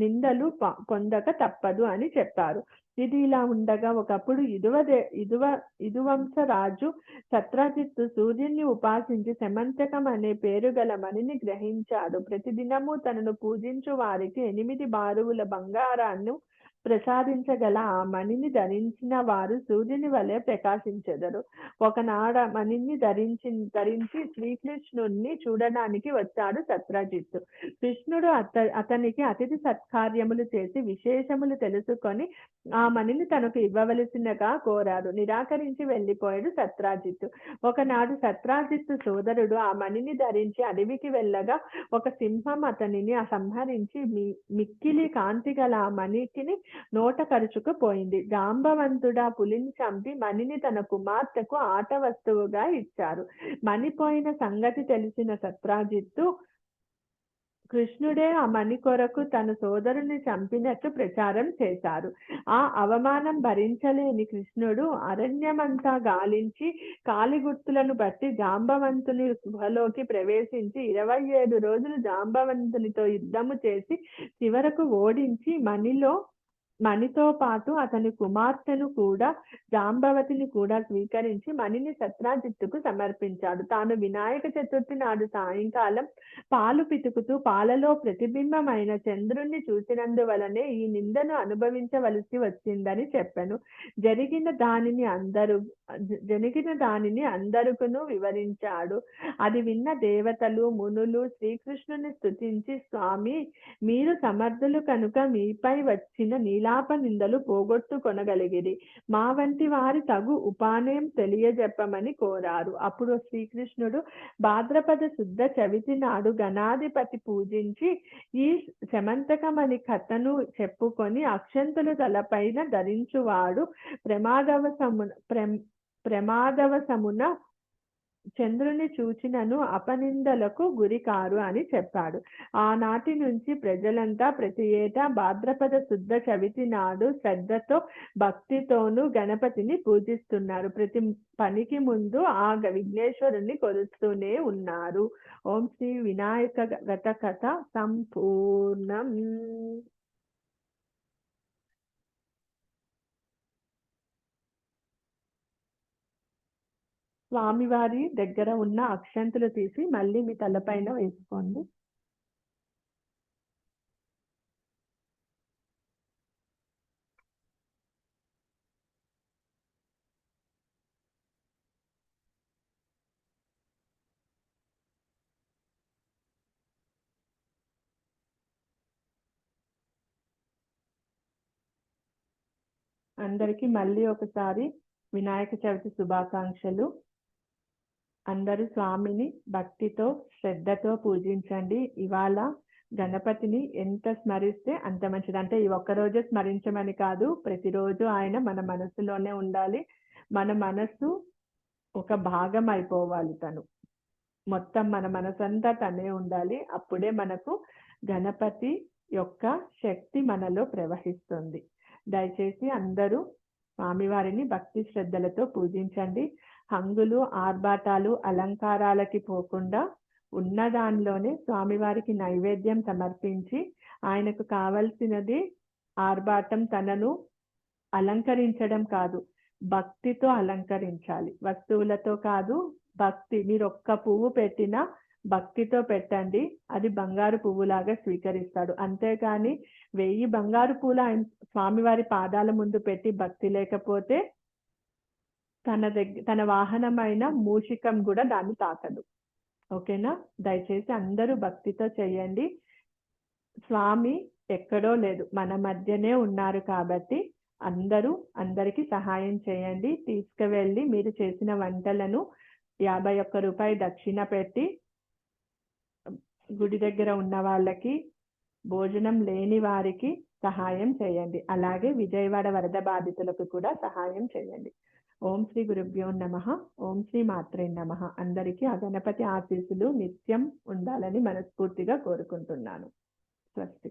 నిందలు పొందక తప్పదు అని చెప్పారు. ఇది ఇలా ఉండగా ఒకప్పుడు ఇదువంశరాజు సత్రజిత్తు సూర్యుని ఉపాసించి సమంతకం అనే పేరు గల మణిని గ్రహించాడు. ప్రతిదినము తనను పూజించు వారికి 8 బారువుల బంగారాన్ని ప్రసాదించగల ఆ మణిని ధరించిన వారు సూర్యుని వలె ప్రకాశించెదరు. ఒకనాడ మణిని ధరించి శ్రీకృష్ణుణ్ణి చూడడానికి వచ్చాడు సత్రజిత్తు. కృష్ణుడు అతనికి అతిథి సత్కార్యములు చేసి విశేషములు తెలుసుకొని ఆ మణిని తనకు ఇవ్వవలసినగా కోరాడు. నిరాకరించి వెళ్ళిపోయాడు సత్రాజిత్తు. ఒకనాడు సత్రాజిత్తు సోదరుడు ఆ మణిని ధరించి అడవికి వెళ్ళగా ఒక సింహం అతనిని సంహరించి మిక్కిలి కాంతి గల ఆ మణికిని నోట కరుచుకుపోయింది. జాంబవంతుడా పులిని చంపి మణిని తన కుమార్తెకు ఆట వస్తువుగా ఇచ్చారు. మణి పోయిన సంగతి తెలిసిన సత్రాజిత్తు కృష్ణుడే ఆ మణి కొరకు తన సోదరుని చంపినట్టు ప్రచారం చేశారు. ఆ అవమానం భరించలేని కృష్ణుడు అరణ్యమంతా గాలించి కాలిగుర్తులను బట్టి జాంబవంతుని గుహలోకి ప్రవేశించి 27 రోజులు జాంబవంతునితో యుద్ధము చేసి చివరకు ఓడించి మణితో పాటు అతని కుమార్తెను కూడా జాంబవతిని కూడా స్వీకరించి మణిని సత్రాజిత్తుకు సమర్పించాడు. తాను వినాయక చతుర్థి నాడు సాయంకాలం పాలు పితుకుతూ పాలలో ప్రతిబింబమైన చంద్రుణ్ణి చూసినందువలనే ఈ నిందను అనుభవించవలసి వచ్చిందని చెప్పాను. జరిగిన దానిని అందరుకును వివరించాడు. అది విన్న దేవతలు మునులు శ్రీకృష్ణుని స్తుతించి, స్వామి మీరు సమర్థులు కనుక మీపై వచ్చిన నీలాప నిందలు పోగొట్టుకొనగలిగిరి. మా వంటి వారి తగు ఉపాయం తెలియజెప్పమని కోరారు. అప్పుడు శ్రీకృష్ణుడు భాద్రపద శుద్ధ చవితి నాడు గణాధిపతి పూజించి ఈ శమంతకమని కథను చెప్పుకొని అక్షంతులు తలపైన ధరించువాడు ప్రమాదవశమున చంద్రుని చూచినను అపనిందలకు గురికారు అని చెప్పాడు. ఆనాటి నుంచి ప్రజలంతా ప్రతి ఏటా భాద్రపద శుద్ధ చవితి నాడు శ్రద్ధతో భక్తితోనూ గణపతిని పూజిస్తున్నారు. ప్రతి పనికి ముందు ఆ విఘ్నేశ్వరుని కొలుస్తూనే ఉన్నారు. ఓం శ్రీ వినాయక గత కథ సంపూర్ణం. స్వామివారి దగ్గర ఉన్న అక్షంతులు తీసి మళ్ళీ మీ తలపైన వేసుకోండి. అందరికీ మళ్ళీ ఒకసారి వినాయక చవితి శుభాకాంక్షలు. అందరూ స్వామిని భక్తితో శ్రద్ధతో పూజించండి. ఇవాళ గణపతిని ఎంత స్మరిస్తే అంత మంచిది. అంటే ఈ ఒక్కరోజే స్మరించమని కాదు, ప్రతిరోజు ఆయన మన మనసులోనే ఉండాలి. మన మనసు ఒక భాగం అయిపోవాలి. తను మొత్తం మన మనసంతా తనే ఉండాలి. అప్పుడే మనకు గణపతి యొక్క శక్తి మనలో ప్రవహిస్తుంది. దయచేసి అందరూ స్వామివారిని భక్తి శ్రద్ధలతో పూజించండి. హంగులు ఆర్భాటాలు అలంకారాలకి పోకుండా ఉన్న దానిలోనే స్వామివారికి నైవేద్యం సమర్పించి ఆయనకు కావలసినది ఆర్భాటం తనను అలంకరించడం కాదు, భక్తితో అలంకరించాలి. వస్తువులతో కాదు, భక్తి. మీరు ఒక్క పువ్వు పెట్టినా భక్తితో పెట్టండి, అది బంగారు పువ్వులాగా స్వీకరిస్తాడు. అంతేకాని 1000 బంగారు పూలు ఆయన స్వామివారి పాదాల ముందు పెట్టి భక్తి లేకపోతే తన వాహనమైన మూషికం కూడా దాన్ని తాకదు. ఓకేనా? దయచేసి అందరూ భక్తితో చేయండి. స్వామి ఎక్కడో లేదు, మన మధ్యనే ఉన్నారు కాబట్టి అందరికీ సహాయం చేయండి. తీసుకువెళ్ళి మీరు చేసిన వంటలను 51 రూపాయి దక్షిణ పెట్టి గుడి దగ్గర ఉన్న వాళ్ళకి, భోజనం లేని వారికి సహాయం చేయండి. అలాగే విజయవాడ వరద బాధితులకు కూడా సహాయం చేయండి. ఓం శ్రీ గురుభ్యో నమః. ఓం శ్రీ మాత్రే నమః. అందరికీ ఆ గణపతి ఆశీస్సులు నిత్యం ఉండాలని మనస్ఫూర్తిగా కోరుకుంటున్నాను. స్వస్తి.